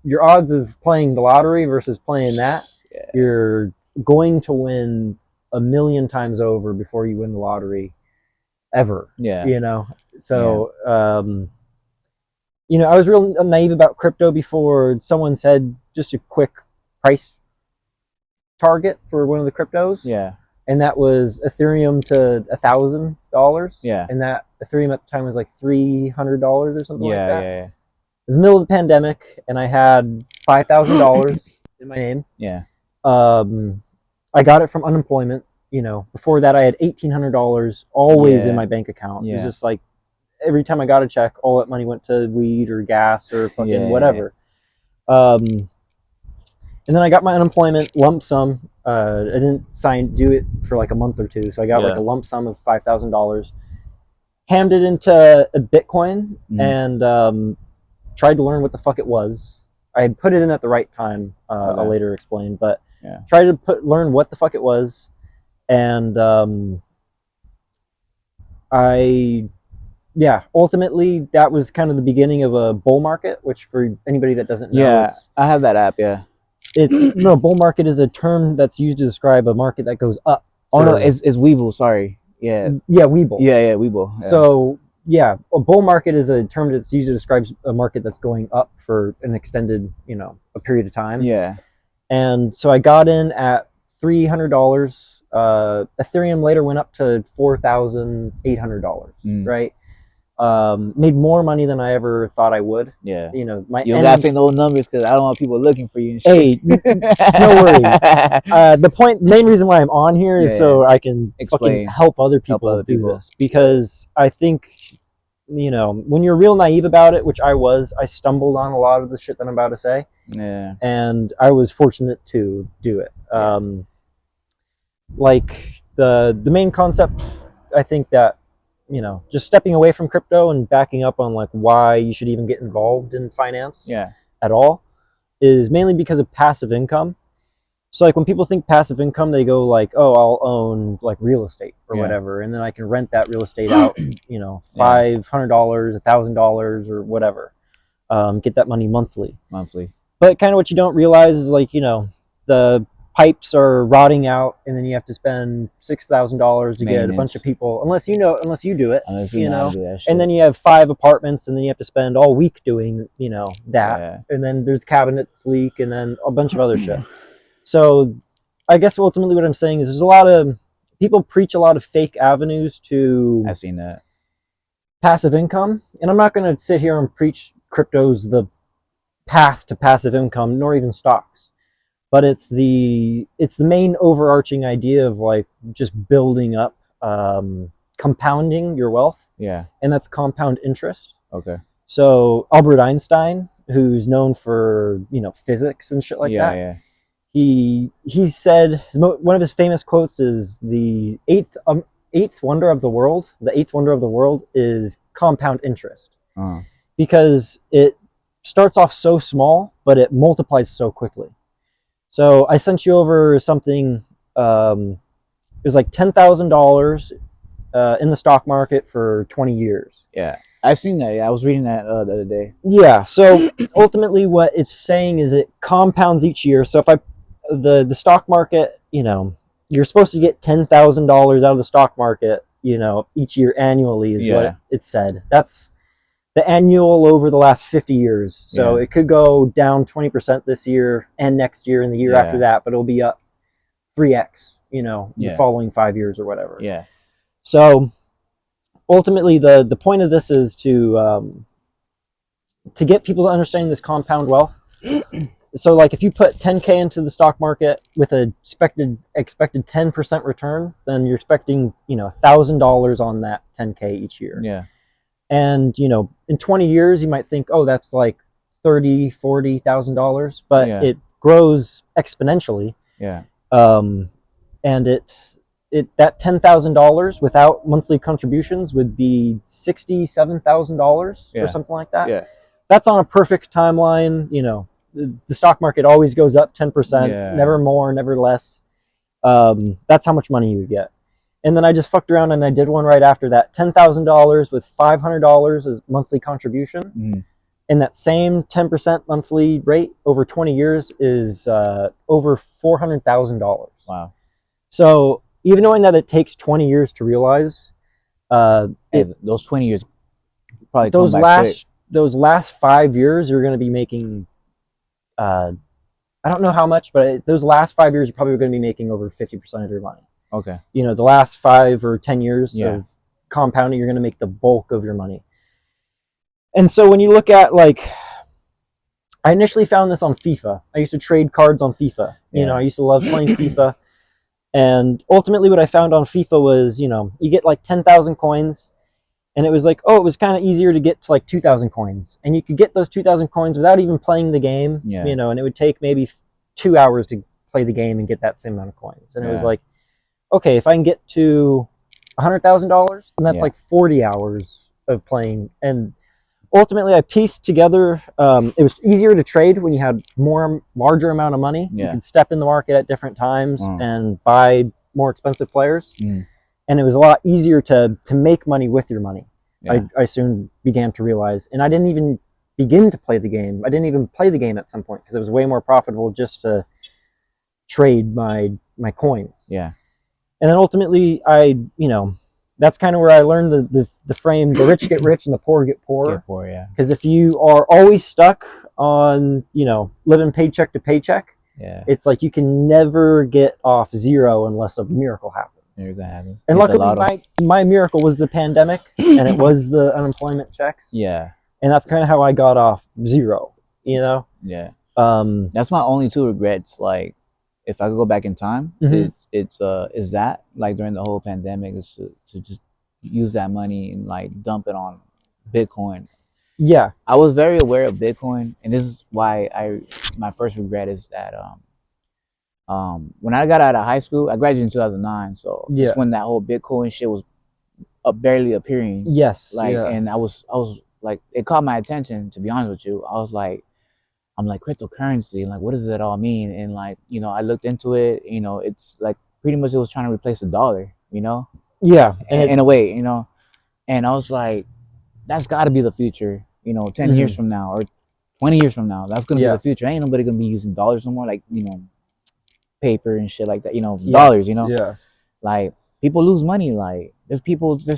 your odds of playing the lottery versus playing that, Yeah. you're going to win 1,000,000 times over before you win the lottery ever. Yeah. You know? So, you know, I was real naive about crypto before someone said just a quick price target for one of the cryptos. Yeah. And that was Ethereum to $1,000. Yeah. And that Ethereum at the time was like $300 or something like that. Yeah. It was the middle of the pandemic, and I had $5,000 in my name. Yeah. I got it from unemployment. You know, before that, I had $1,800 always in my bank account. It was just like every time I got a check, all that money went to weed or gas or fucking whatever. And then I got my unemployment lump sum. I didn't do it for like a month or two, so I got like a lump sum of $5,000. Hammed it into a Bitcoin and tried to learn what the fuck it was. I had put it in at the right time. I'll later explain, but tried to learn what the fuck it was, and ultimately that was kind of the beginning of a bull market. Which for anybody that doesn't know, I have that app. Yeah, it's no, bull market is a term that's used to describe a market that goes up. Oh no, it's Webull. Sorry. Yeah, Webull. Yeah, Webull. Yeah. So yeah, a bull market is a term that's used to describe a market that's going up for an extended, you know, a period of time. Yeah. And so I got in at $300. Ethereum later went up to $4,800. Right. Made more money than I ever thought I would. Yeah. You know, you don't gotta say no numbers because I don't want people looking for you. And shit. Hey, it's no worries. The main reason why I'm on here is so I can fucking help other people do this, because I think, you know, when you're real naive about it, which I was, I stumbled on a lot of the shit that I'm about to say. Yeah. And I was fortunate to do it. Like the main concept, I think that, you know, just stepping away from crypto and backing up on like why you should even get involved in finance at all is mainly because of passive income. So like when people think passive income, they go like, oh, I'll own like real estate or whatever, and then I can rent that real estate out, you know, $500, $1,000 or whatever, get that money monthly. But kind of what you don't realize is, like, you know, the pipes are rotting out, and then you have to spend $6,000 to get a bunch of people, unless you do it, you know, and then you have 5 apartments, and then you have to spend all week doing, you know, that, and then there's cabinets leak, and then a bunch of other shit. So I guess ultimately what I'm saying is there's a lot of people preach a lot of fake avenues to I've seen that passive income, and I'm not going to sit here and preach crypto's the path to passive income, nor even stocks. But it's the main overarching idea of like just building up, compounding your wealth. Yeah. And that's compound interest. Okay. So Albert Einstein, who's known for, you know, physics and shit like that. Yeah. He said one of his famous quotes is the eighth wonder of the world. The eighth wonder of the world is compound interest, because it starts off so small, but it multiplies so quickly. So I sent you over something. It was like $10,000 in the stock market for 20 years. Yeah, I've seen that. Yeah, I was reading that the other day. Yeah. So ultimately, what it's saying is it compounds each year. So if the stock market, you know, you're supposed to get $10,000 out of the stock market, you know, each year annually is what it said. That's the annual over the last 50 years. So it could go down 20% this year and next year and the year after that, but it'll be up 3x, you know, the following 5 years or whatever. Yeah. So ultimately the point of this is to get people to understand this compound wealth. So like if you put 10K into the stock market with a expected 10% return, then you're expecting, you know, $1,000 on that 10K each year. Yeah. And, you know, in 20 years, you might think, oh, that's like $30,000, $40,000, but it grows exponentially. Yeah. And that $10,000 without monthly contributions would be $67,000 or something like that. Yeah. That's on a perfect timeline. You know, the stock market always goes up 10%, never more, never less. That's how much money you would get. And then I just fucked around and I did one right after that, $10,000 with $500 as monthly contribution. Mm-hmm. And that same 10% monthly rate over 20 years is over $400,000. Wow. So even knowing that it takes 20 years to realize, those 20 years probably those last 5 years you're going to be making, I don't know how much, but those last 5 years you're probably going to be making over 50% of your money. Okay. You know, the last 5 or 10 years of compounding, you're going to make the bulk of your money. And so when you look at, like, I initially found this on FIFA. I used to trade cards on FIFA. You know, I used to love playing FIFA. And ultimately what I found on FIFA was, you know, you get like 10,000 coins. And it was like, oh, it was kind of easier to get to like 2,000 coins. And you could get those 2,000 coins without even playing the game. You know, and it would take maybe 2 hours to play the game and get that same amount of coins. And it was like, okay, if I can get to $100,000, then that's like 40 hours of playing. And ultimately, I pieced together. It was easier to trade when you had larger amount of money. You could step in the market at different times and buy more expensive players, and it was a lot easier to make money with your money. I soon began to realize, and I didn't even begin to play the game. I didn't even play the game at some point because it was way more profitable just to trade my coins. Yeah, and then ultimately, that's kind of where I learned the frame: the rich get rich and the poor get poor. Get poor, yeah. Because if you are always stuck on, you know, living paycheck to paycheck, it's like you can never get off zero unless a miracle happens. And luckily, my miracle was the pandemic, and it was the unemployment checks. Yeah. And that's kind of how I got off zero. You know. Yeah. That's my only two regrets. Like, if I could go back in time, is that, like, during the whole pandemic, is to just use that money and like dump it on Bitcoin. Yeah, I was very aware of Bitcoin, and this is why my first regret is that when I got out of high school, I graduated in 2009, so just when that whole Bitcoin shit was barely appearing. And I was like, it caught my attention, to be honest with you. I'm like, cryptocurrency, like, what does it all mean? And like, you know, I looked into it. You know, it's like pretty much it was trying to replace the dollar. You know. Yeah. In a way, you know. And I was like, that's got to be the future. You know, 10 years from now or 20 years from now, that's gonna be the future. Ain't nobody gonna be using dollars no more. Like, you know, paper and shit like that. You know, dollars. You know. Yeah. Like, people lose money. Like, there's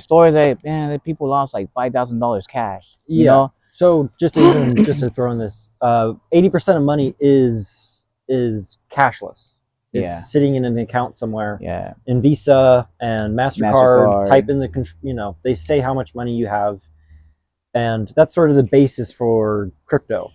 stories that people lost like $5,000 cash. You know. So just to throw in this, 80% of money is cashless. It's sitting in an account somewhere. Yeah. In Visa and MasterCard. Type in they say how much money you have, and that's sort of the basis for crypto,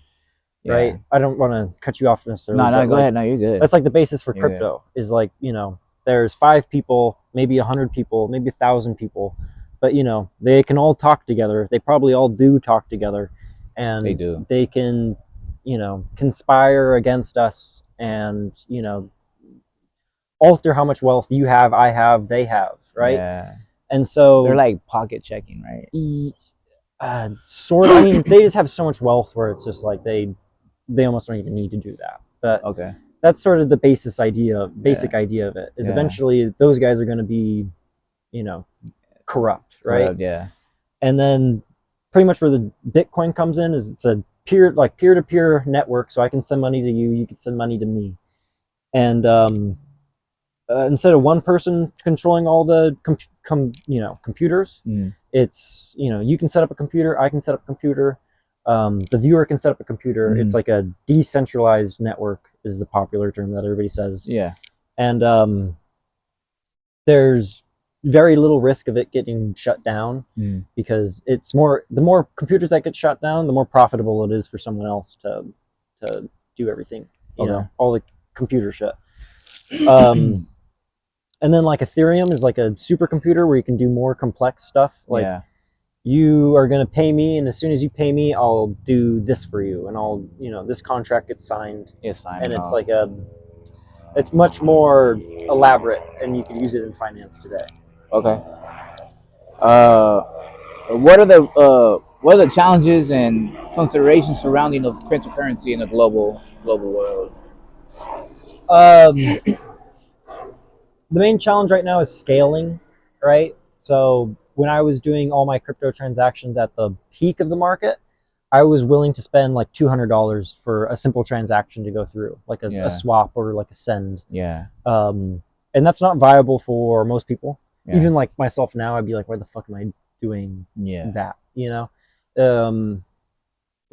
right? I don't want to cut you off necessarily. No, go ahead. No, you're good. That's like the basis for crypto. Is like, you know, there's 5 people, maybe 100 people, maybe 1,000 people. But, you know, they can all talk together. They probably all do talk together. And they do. They can, you know, conspire against us and, you know, alter how much wealth you have, I have, they have, right? Yeah. And so they're like pocket checking, right? Sort of. I mean, they just have so much wealth where it's just like they almost don't even need to do that. But that's sort of the basic idea of it. Is eventually those guys are going to be, you know, corrupt, right? And then pretty much where the Bitcoin comes in is it's a peer-to-peer network, so I can send money to you, you can send money to me, and instead of one person controlling all the computers, it's, you know, you can set up a computer, I can set up a computer, the viewer can set up a computer. It's like a decentralized network is the popular term that everybody says. And there's very little risk of it getting shut down because it's the more computers that get shut down, the more profitable it is for someone else to do everything, you know, all the computer shit. And then like Ethereum is like a supercomputer where you can do more complex stuff. Like you are going to pay me, and as soon as you pay me, I'll do this for you, and I'll, you know, this contract gets signed. And it's like a It's much more elaborate, and you can use it in finance today. Okay. What are the challenges and considerations surrounding of cryptocurrency in the global world? The main challenge right now is scaling, right? So when I was doing all my crypto transactions at the peak of the market, I was willing to spend like $200 for a simple transaction to go through, like a swap or like a send. Yeah. And that's not viable for most people. Yeah. Even like myself now, I'd be like, why the fuck am I doing that?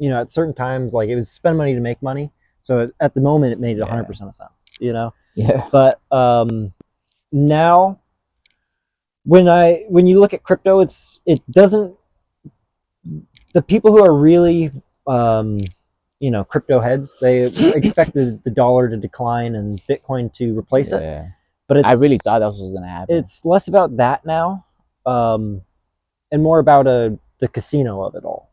At certain times, like it was spend money to make money. So at the moment, it made 100% of sense. Yeah. But now, when you look at crypto, it doesn't. The people who are really crypto heads, they expect the dollar to decline and Bitcoin to replace it. But I really thought that was going to happen. It's less about that now, and more about the casino of it all.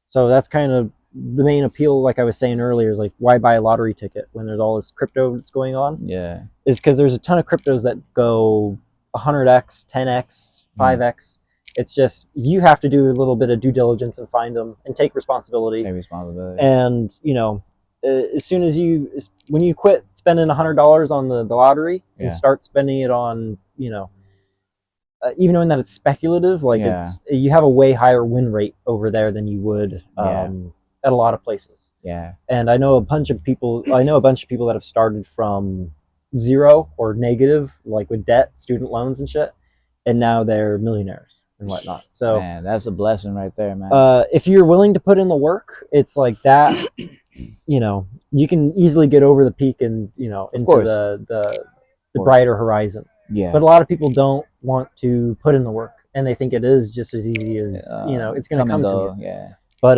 So that's kind of the main appeal, like I was saying earlier, is like, why buy a lottery ticket when there's all this crypto that's going on? Yeah. Is because there's a ton of cryptos that go 100x, 10x, 5x. It's just you have to do a little bit of due diligence and find them and take responsibility. And as soon as when you quit spending $100 on the lottery and start spending it on even knowing that it's speculative, like you have a way higher win rate over there than you would at a lot of places. Yeah. And I know a bunch of people that have started from zero or negative, like with debt, student loans and shit, and now they're millionaires and whatnot. So man, that's a blessing right there, man. If you're willing to put in the work, it's like that. You can easily get over the peak and into the brighter horizon. Yeah. But a lot of people don't want to put in the work, and they think it is just as easy as it's going to come to you. Yeah. But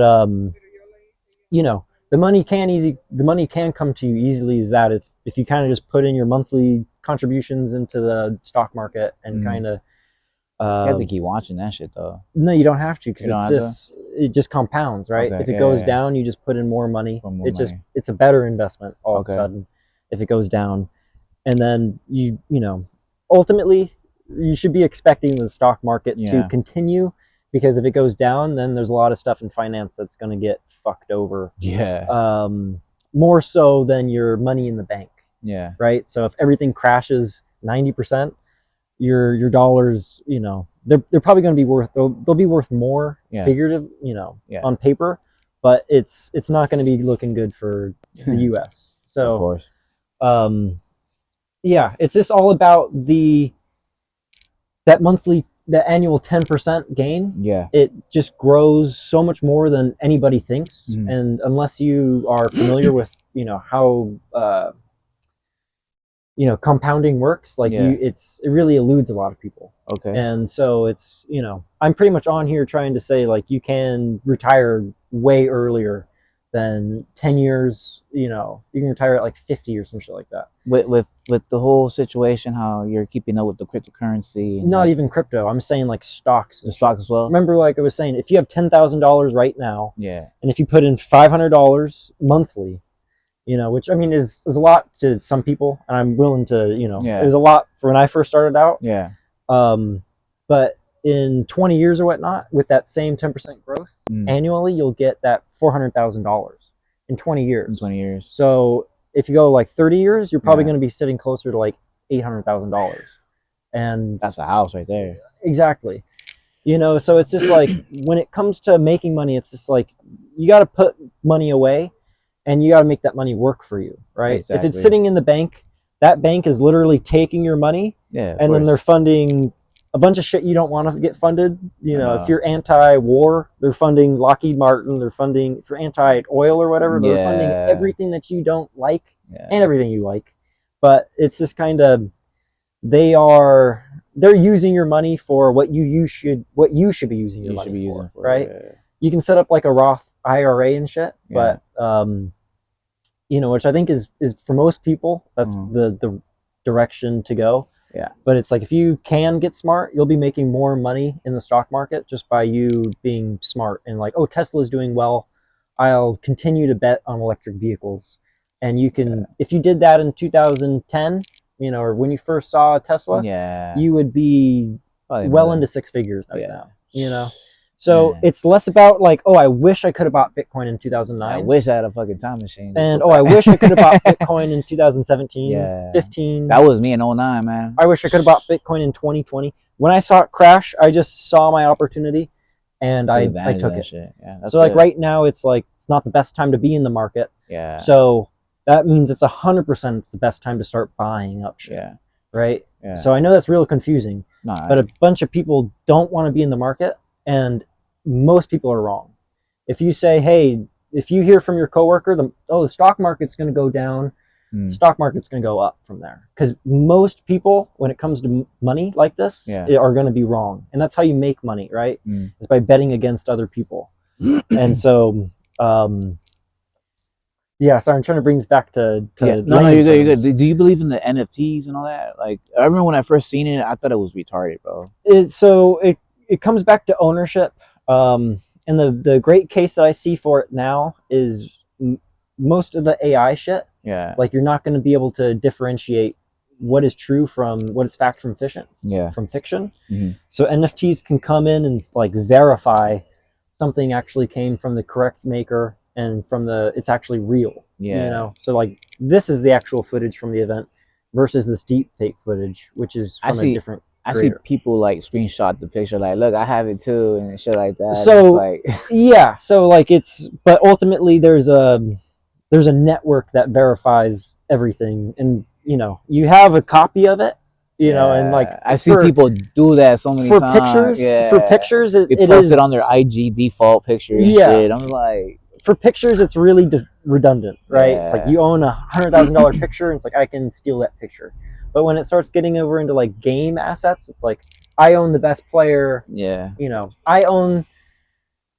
the money can come to you easily as that if you kind of just put in your monthly contributions into the stock market and kind of. You have to keep watching that shit though. No, you don't have to, because it just compounds, right? Okay, if it goes down, you just put in more money. It's a better investment all of a sudden if it goes down, and then ultimately you should be expecting the stock market to continue, because if it goes down, then there's a lot of stuff in finance that's going to get fucked over. Yeah. More so than your money in the bank. Yeah. Right. So if everything crashes 90%. Your dollars, they're probably going to be they'll be worth more figurative, on paper, but it's not going to be looking good for the U.S. So, of course. It's just all about that annual 10% gain. Yeah. It just grows so much more than anybody thinks, and unless you are familiar with, how compounding works, like it really eludes a lot of people. Okay. And so it's, I'm pretty much on here trying to say, like, you can retire way earlier than 10 years, you can retire at like 50 or some shit like that. With the whole situation, how you're keeping up with the cryptocurrency. Not even crypto. I'm saying like stocks. The stocks as well. Remember, like I was saying, if you have $10,000 right now, and if you put in $500 monthly, which I mean is a lot to some people, and I'm willing to, it was a lot for when I first started out. Yeah. But in 20 years or whatnot, with that same 10% growth annually, you'll get that $400,000 in 20 years. In 20 years. So if you go like 30 years, you're probably going to be sitting closer to like $800,000, and that's a house right there. Exactly. So it's just like when it comes to making money, it's just like you got to put money away. And you got to make that money work for you, right? Exactly. If it's sitting in the bank, that bank is literally taking your money, and then they're funding a bunch of shit you don't want to get funded. If you're anti-war, they're funding Lockheed Martin. They're funding, if you're anti-oil or whatever, they're funding everything that you don't like and everything you like. But it's just kind of, they're using your money for what you should be using your money for, right? You can set up like a Roth IRA and shit, but which I think is for most people, that's the direction to go. But it's like, if you can get smart, you'll be making more money in the stock market just by you being smart and like, oh, Tesla's doing well, I'll continue to bet on electric vehicles. And you can, if you did that in 2010, or when you first saw a Tesla, you would be well into six figures right now. So it's less about like, oh, I wish I could have bought Bitcoin in 2009. I wish I had a fucking time machine. And I wish I could have bought Bitcoin in 2017, 15. That was me in 09, man. I wish I could have bought Bitcoin in 2020. When I saw it crash, I just saw my opportunity, and I took it. So like right now, it's like it's not the best time to be in the market. Yeah. So that means it's 100% it's the best time to start buying up shit. Yeah. Right. Yeah. So I know that's real confusing, but a bunch of people don't want to be in the market, and most people are wrong. If you say, hey, if you hear from your coworker, the stock market's going to go down, stock market's going to go up from there. Because most people, when it comes to money like this, are going to be wrong. And that's how you make money, right? Is by betting against other people. And so, sorry, I'm trying to bring this back to No, you're good, you're good. Do you believe in the NFTs and all that? Like, I remember when I first seen it, I thought it was retarded, bro. It comes back to ownership. And the great case that I see for it now is most of the AI shit. Yeah. Like you're not going to be able to differentiate what is true from what is fact from fiction. Yeah. From fiction. So NFTs can come in and like verify something actually came from the correct maker and it's actually real. Yeah. So like this is the actual footage from the event versus this deep fake footage, which is from a different. I see people like screenshot the picture, like, look, I have it too, and shit like that. So like, so like but ultimately there's a network that verifies everything, and you have a copy of it, and like I see people do that so many times. For pictures, they post it on their IG default picture and shit. I'm like, for pictures, it's really redundant, right? It's like you own $100,000 picture, and it's like I can steal that picture. But when it starts getting over into like game assets, it's like I own the best player. Yeah. I own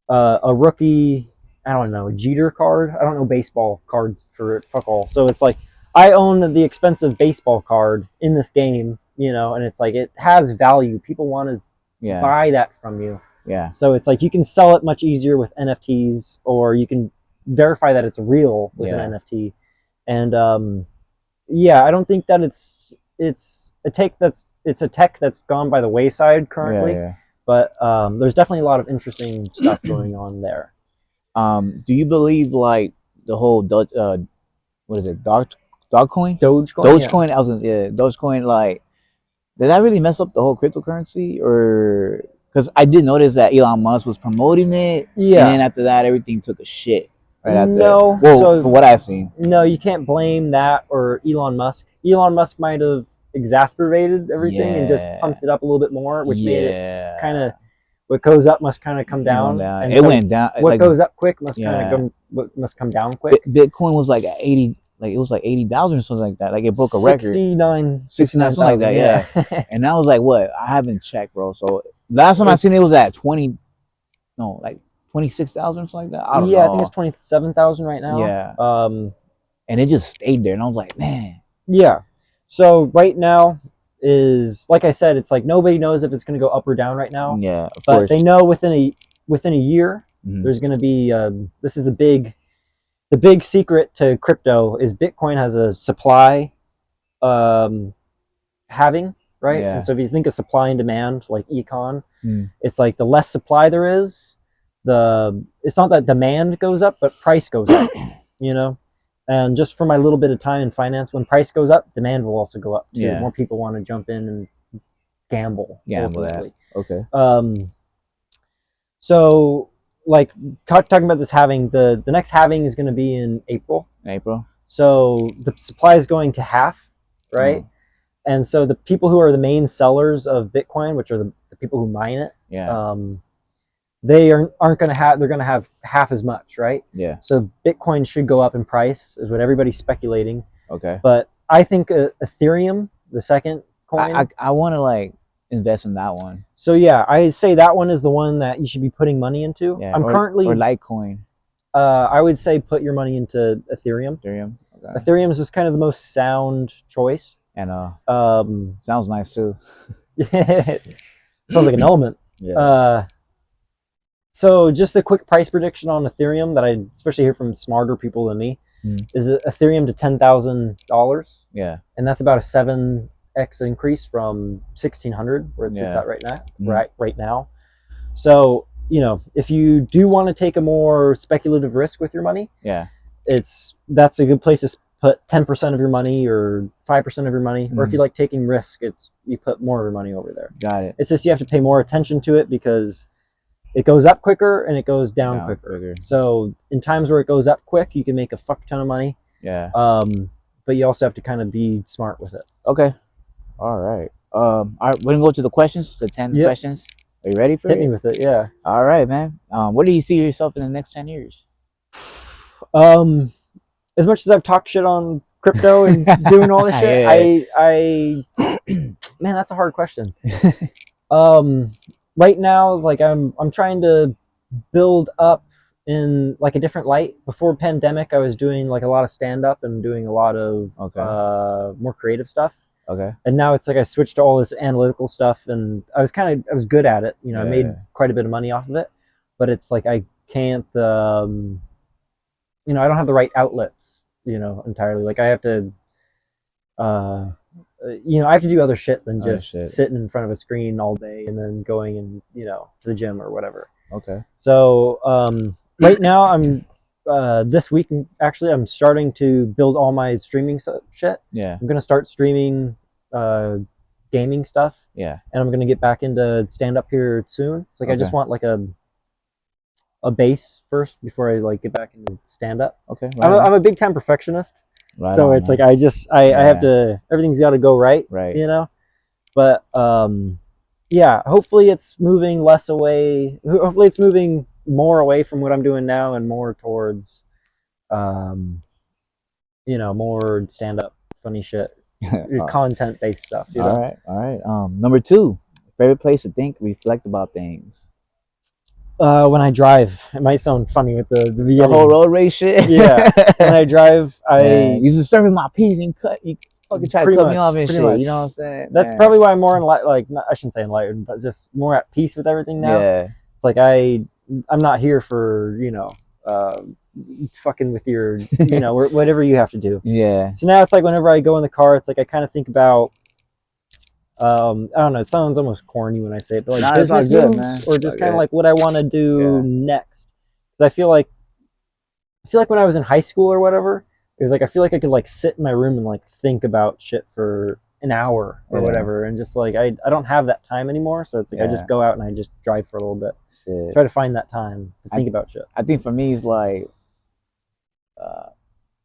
a rookie. I don't know, a Jeter card. I don't know baseball cards for fuck all. So it's like I own the expensive baseball card in this game. And it's like it has value. People want to buy that from you. Yeah. So it's like you can sell it much easier with NFTs, or you can verify that it's real with an NFT. And I don't think that it's a tech that's gone by the wayside currently, but there's definitely a lot of interesting stuff going on there. Do you believe like the whole what is it, Dogecoin? Dogecoin. I was Dogecoin. Like, did that really mess up the whole cryptocurrency, or because I did notice that Elon Musk was promoting it, and then after that everything took a shit. Right after. No, from what I've seen. No, you can't blame that or Elon Musk. Elon Musk might have exacerbated everything and just pumped it up a little bit more, which made it kind of what goes up must kind of come down. And it went down. What goes up quick must must come down quick. Bitcoin was like at 80, like it was like 80,000 or something like that. Like it broke a record. 69, something like that. Yeah. And that was like what? I haven't checked, bro. So last time I seen it was at 26,000 or something like that. I don't know. I think it's 27,000 right now. Yeah. And it just stayed there, and I was like, man. Yeah. So right now is, like I said, it's like nobody knows if it's going to go up or down right now. Yeah. But they know within a year there's going to be. This is the big secret to crypto is Bitcoin has a supply halving, right? Yeah. And so if you think of supply and demand, like econ, it's like the less supply there is, it's not that demand goes up, but price goes up, and just for my little bit of time in finance, when price goes up, demand will also go up too. More people want to jump in and gamble that. Okay. So like talking about this halving, the next halving is going to be in April. So the supply is going to half, right? And so the people who are the main sellers of Bitcoin, which are the people who mine it, they aren't going to have, they're going to have half as much, right? Yeah. So Bitcoin should go up in price, is what everybody's speculating. Okay. But I think Ethereum, the second coin, I want to like invest in that one. So yeah, I say that one is the one that you should be putting money into. Yeah. Or Litecoin. I would say put your money into Ethereum. Okay. Ethereum is just kind of the most sound choice. And sounds nice too. Sounds like an element. Yeah. So just a quick price prediction on Ethereum that I especially hear from smarter people than me. Mhm. is Ethereum to $10,000, Yeah. and that's about a 7x increase from 1,600 where it sits Yeah. at right now. Mhm. Right now. So if you do want to take a more speculative risk with your money, Yeah. that's a good place to put 10% of your money or 5% of your money. Or if you like taking risk, you put more of your money over there. Got it. It's just you have to pay more attention to it because it goes up quicker and it goes down quicker. So in times where it goes up quick, you can make a fuck ton of money. Yeah. But you also have to kind of be smart with it. Okay. All right. All right. We're gonna go to the questions. The 10 questions. Are you ready for it? Hit me with it. Yeah. All right, man. Where do you see yourself in the next 10 years? As much as I've talked shit on crypto and doing all this shit, I man, that's a hard question. Right now, like I'm trying to build up in like a different light. Before pandemic, I was doing like a lot of stand up and doing a lot of more creative stuff. Okay. And now it's like I switched to all this analytical stuff, and I was good at it. I made quite a bit of money off of it, but it's like I can't. I don't have the right outlets. Entirely. Like I have to. I have to do other shit than just sitting in front of a screen all day and then going and to the gym or whatever. Okay. So right now I'm this week actually I'm starting to build all my streaming shit. Yeah. I'm gonna start streaming gaming stuff. Yeah. And I'm gonna get back into stand up here soon. It's like I just want like a base first before I like get back into stand up. Okay. Right I'm a big time perfectionist. Right so on, it's man. Like I have to, everything's got to go right, but hopefully it's moving less away. Hopefully it's moving more away from what I'm doing now and more towards more stand up funny shit, content based stuff. All right. Number 2, favorite place to think, reflect about things. When I drive, it might sound funny with the whole road race shit. Yeah, when I drive, you just serving my peas and you fucking try to cut me off and shit. Much. You know what I'm saying? That's probably why I'm more I shouldn't say enlightened, but just more at peace with everything now. Yeah, it's like I'm not here for fucking with your whatever you have to do. Yeah. So now it's like whenever I go in the car, it's like I kind of think about. I don't know. It sounds almost corny when I say it, but like business moves, man. Or just kind of like what I want to do next. Because I feel like when I was in high school or whatever, it was like I feel like I could like sit in my room and like think about shit for an hour or whatever, and just like I don't have that time anymore. So it's like I just go out and I just drive for a little bit, try to find that time to think about shit. I think for me it's like, it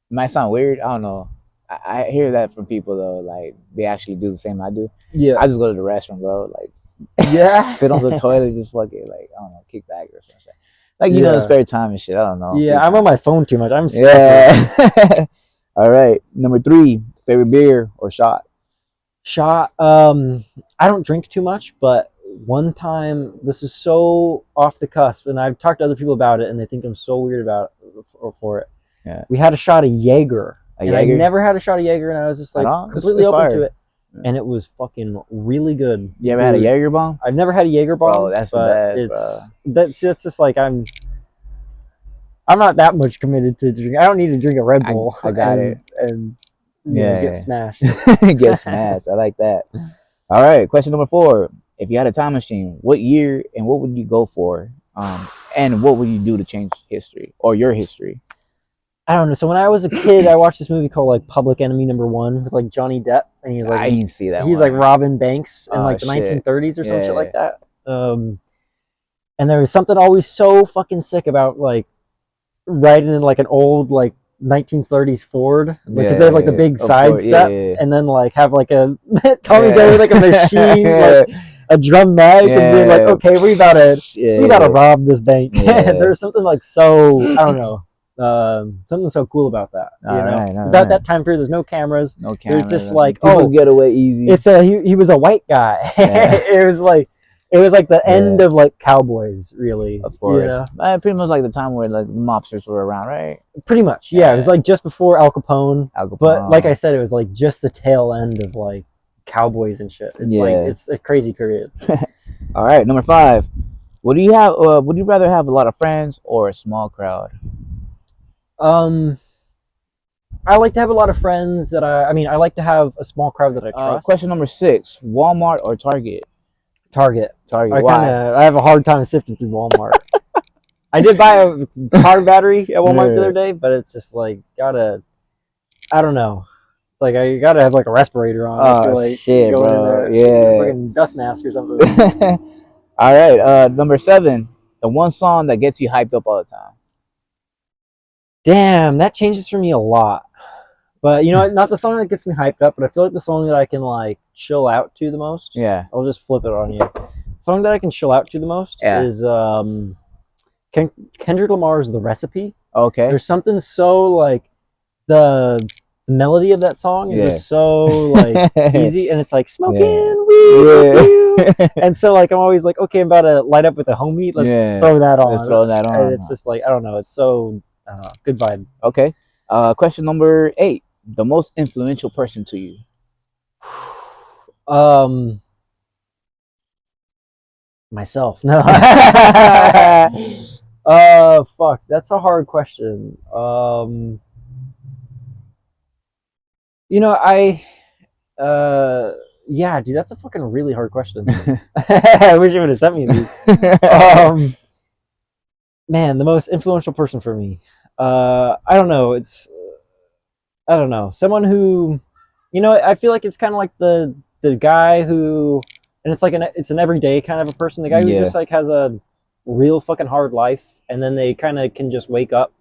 might sound weird. I don't know. I hear that from people though, like they actually do the same I do. Yeah. I just go to the restroom, bro. Like, sit on the toilet, just fucking like I don't know, kick back or something. Like the spare time and shit. I don't know. Yeah, I'm on my phone too much. I'm stressing. All right, number 3, favorite beer or shot. Shot. I don't drink too much, but one time, this is so off the cusp, and I've talked to other people about it, and they think I'm so weird about it for it. Yeah. We had a shot of Jaeger. I never had a shot of Jaeger, and I was just like completely open to it. And it was fucking really good. You ever had a Jaeger bomb? I've never had a Jaeger bomb. Bro, that's the best, bro. That's just like I'm not that much committed to drink. I don't need to drink a Red Bull. I got it. And get smashed. Get smashed. I like that. All right, question number 4. If you had a time machine, what year and what would you go for? And what would you do to change history or your history? I don't know. So when I was a kid, I watched this movie called like Public Enemy #1 with like Johnny Depp, and he's like I didn't see that. He's like robbing banks in like the 1930s or some shit like that. And there was something always so fucking sick about like riding in like an old like 1930s Ford, because they have like the big side step, and then like have like a Tommy Gunn with like a machine, like a drum mag, and being like, okay, we gotta rob this bank. There's something like so I don't know. Something so cool about that. About that time period, there's no cameras. It's just like people get away easy. It's he was a white guy. It was like the end of like cowboys, really. Of course. Pretty much like the time where like the mobsters were around, right? Pretty much. Yeah. It was like just before Al Capone. But like I said, it was like just the tail end of like cowboys and shit. It's like it's a crazy period. All right, number 5. Would you rather have a lot of friends or a small crowd? I like to have a lot of friends that I mean, I like to have a small crowd that I trust. Question number 6: Walmart or Target? Target. Target. I have a hard time sifting through Walmart. I did buy a car battery at Walmart the other day, but it's just like I don't know. It's like I gotta have like a respirator on. Oh like, shit, bro! Yeah, fucking dust mask or something. All right, number 7: the one song that gets you hyped up all the time. Damn, that changes for me a lot. But you know what? Not the song that gets me hyped up, but I feel like the song that I can like chill out to the most. Yeah. I'll just flip it on you. The song that I can chill out to the most is Kendrick Lamar's "The Recipe." Okay. There's something so like the melody of that song is just so like easy, and it's like smoking weed with you. And so like I'm always like, okay, I'm about to light up with a homie. Let's throw that on. Let's throw that on. And it's just like I don't know. It's so good vibe. Okay. Question number 8: the most influential person to you. Myself. No. Fuck. That's a hard question. You know, yeah, dude, that's a fucking really hard question. I wish you would have sent me these. Man, the most influential person for me. I don't know. I don't know. Someone who, you know, I feel like it's kind of like the guy who, and it's like it's an everyday kind of a person. The guy who just like has a real fucking hard life, and then they kind of can just wake up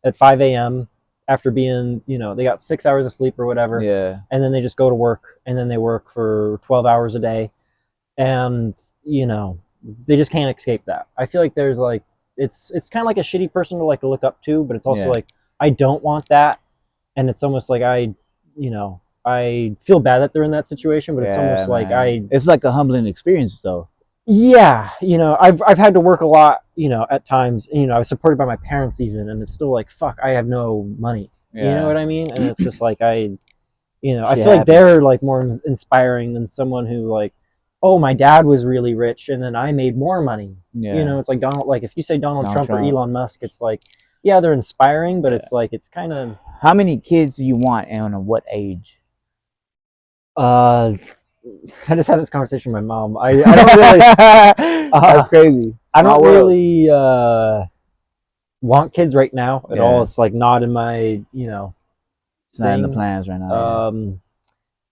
at 5 a.m. after being, you know, they got 6 hours of sleep or whatever. Yeah. And then they just go to work, and then they work for 12 hours a day, and you know, they just can't escape that. I feel like there's like it's kind of like a shitty person to like look up to, but it's also like I don't want that. And it's almost like I feel bad that they're in that situation, but it's almost like it's like a humbling experience though. Yeah, you know, I've had to work a lot, you know, at times, you know, I was supported by my parents even, and it's still like, fuck, I have no money. You know what I mean? And it's just like I feel like they're like more inspiring than someone who like, oh, my dad was really rich and then I made more money. You know, it's like if you say Donald Trump or Elon Musk, it's like, yeah, they're inspiring, but it's like it's kind of. How many kids do you want, and on what age? I just had this conversation with my mom. I don't really. That's crazy. I don't really want kids right now at all. It's like not in my, you know. It's not in the plans right now.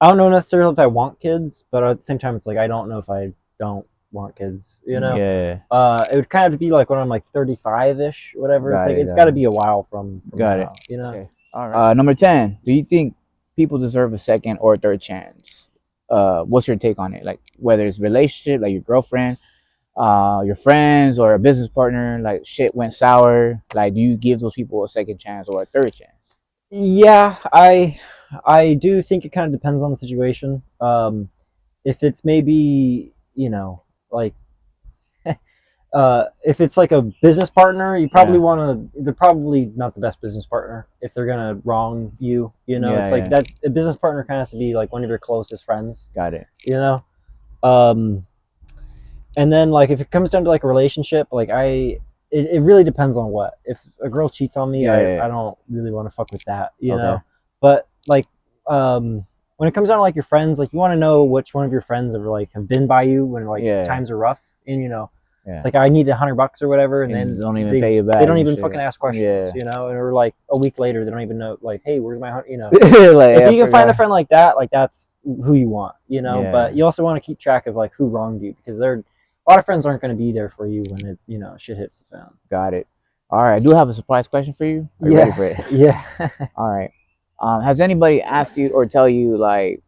I don't know necessarily if I want kids, but at the same time, it's like I don't know if I don't want kids. You know. Yeah. It would kind of be like when I'm like 35-ish, whatever. It's got to be a while from now, you know. Okay. All right. Number 10. Do you think people deserve a second or third chance? What's your take on it? Like whether it's relationship, like your girlfriend, your friends, or a business partner, like shit went sour. Like, do you give those people a second chance or a third chance? Yeah, I do think it kind of depends on the situation. If it's maybe, you know, like if it's like a business partner, you probably want to. They're probably not the best business partner if they're gonna wrong you. You know, it's like that. A business partner kind of has to be like one of your closest friends. Got it. You know, and then like if it comes down to like a relationship, like it really depends on what. If a girl cheats on me, I don't really want to fuck with that. You know, but like when it comes down to like your friends, like you want to know which one of your friends have been by you when like times are rough, and you know. It's like I need $100 or whatever, and then they don't even pay you back. They don't even fucking ask questions, you know. And or like a week later, they don't even know, like, hey, where's my, you know. Like, if you can find a friend like that, like that's who you want, you know. Yeah. But you also want to keep track of like who wronged you, because a lot of friends aren't going to be there for you when it, you know, shit hits the fan. Got it. All right, I do have a surprise question for you. Are you ready for it? Yeah. All right. Has anybody asked you or tell you like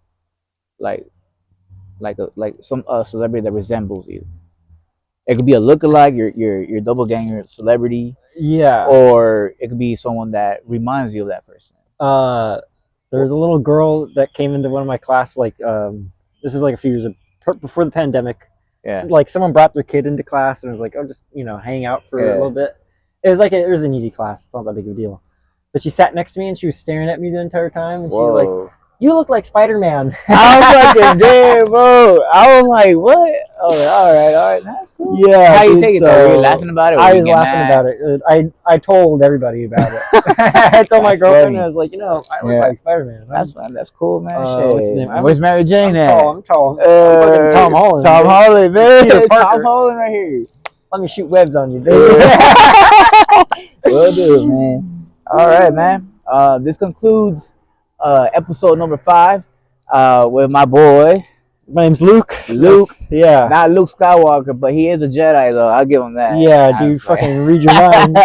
some celebrity that resembles you? It could be a lookalike, your doppelganger celebrity. Yeah. Or it could be someone that reminds you of that person. There's a little girl that came into one of my class, like this is like a few years before the pandemic. Yeah. So, like someone brought their kid into class and was like, oh, just, you know, hang out for a little bit. It was like it was an easy class. It's not that big of a deal. But she sat next to me and she was staring at me the entire time, and she was like, "You look like Spider-Man." I was fucking dead, bro. I was like, what? Oh, all right. That's cool. Yeah. How you dude, take it so though? Were you laughing about it? Or I you was get laughing mad? about it. I told everybody about it. I told my That's girlfriend, funny. I was like, you know, I look Yeah. like Spider-Man. That's fun. That's cool, man. What's his Shit. name? Where's Mary Jane at? I'm tall. I'm fucking Tom Holland. Tom dude. Holland, man. Peter Tom Parker. Holland right here. Let me shoot webs on you, dude. Will do, man. All right, man. This concludes episode number 5 with my boy My name's Luke. Luke. Yeah. Not Luke Skywalker, but he is a Jedi, though. I'll give him that. Yeah, dude. Fucking read your mind.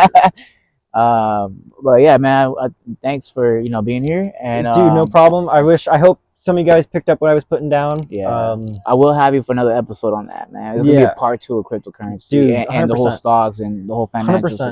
But yeah, man. Thanks for being here, and Dude, no problem. I hope some of you guys picked up what I was putting down. Yeah, I will have you for another episode on that, man. It's gonna be a part 2 of cryptocurrency, dude, and the whole 100%. stocks and the whole financial 100%.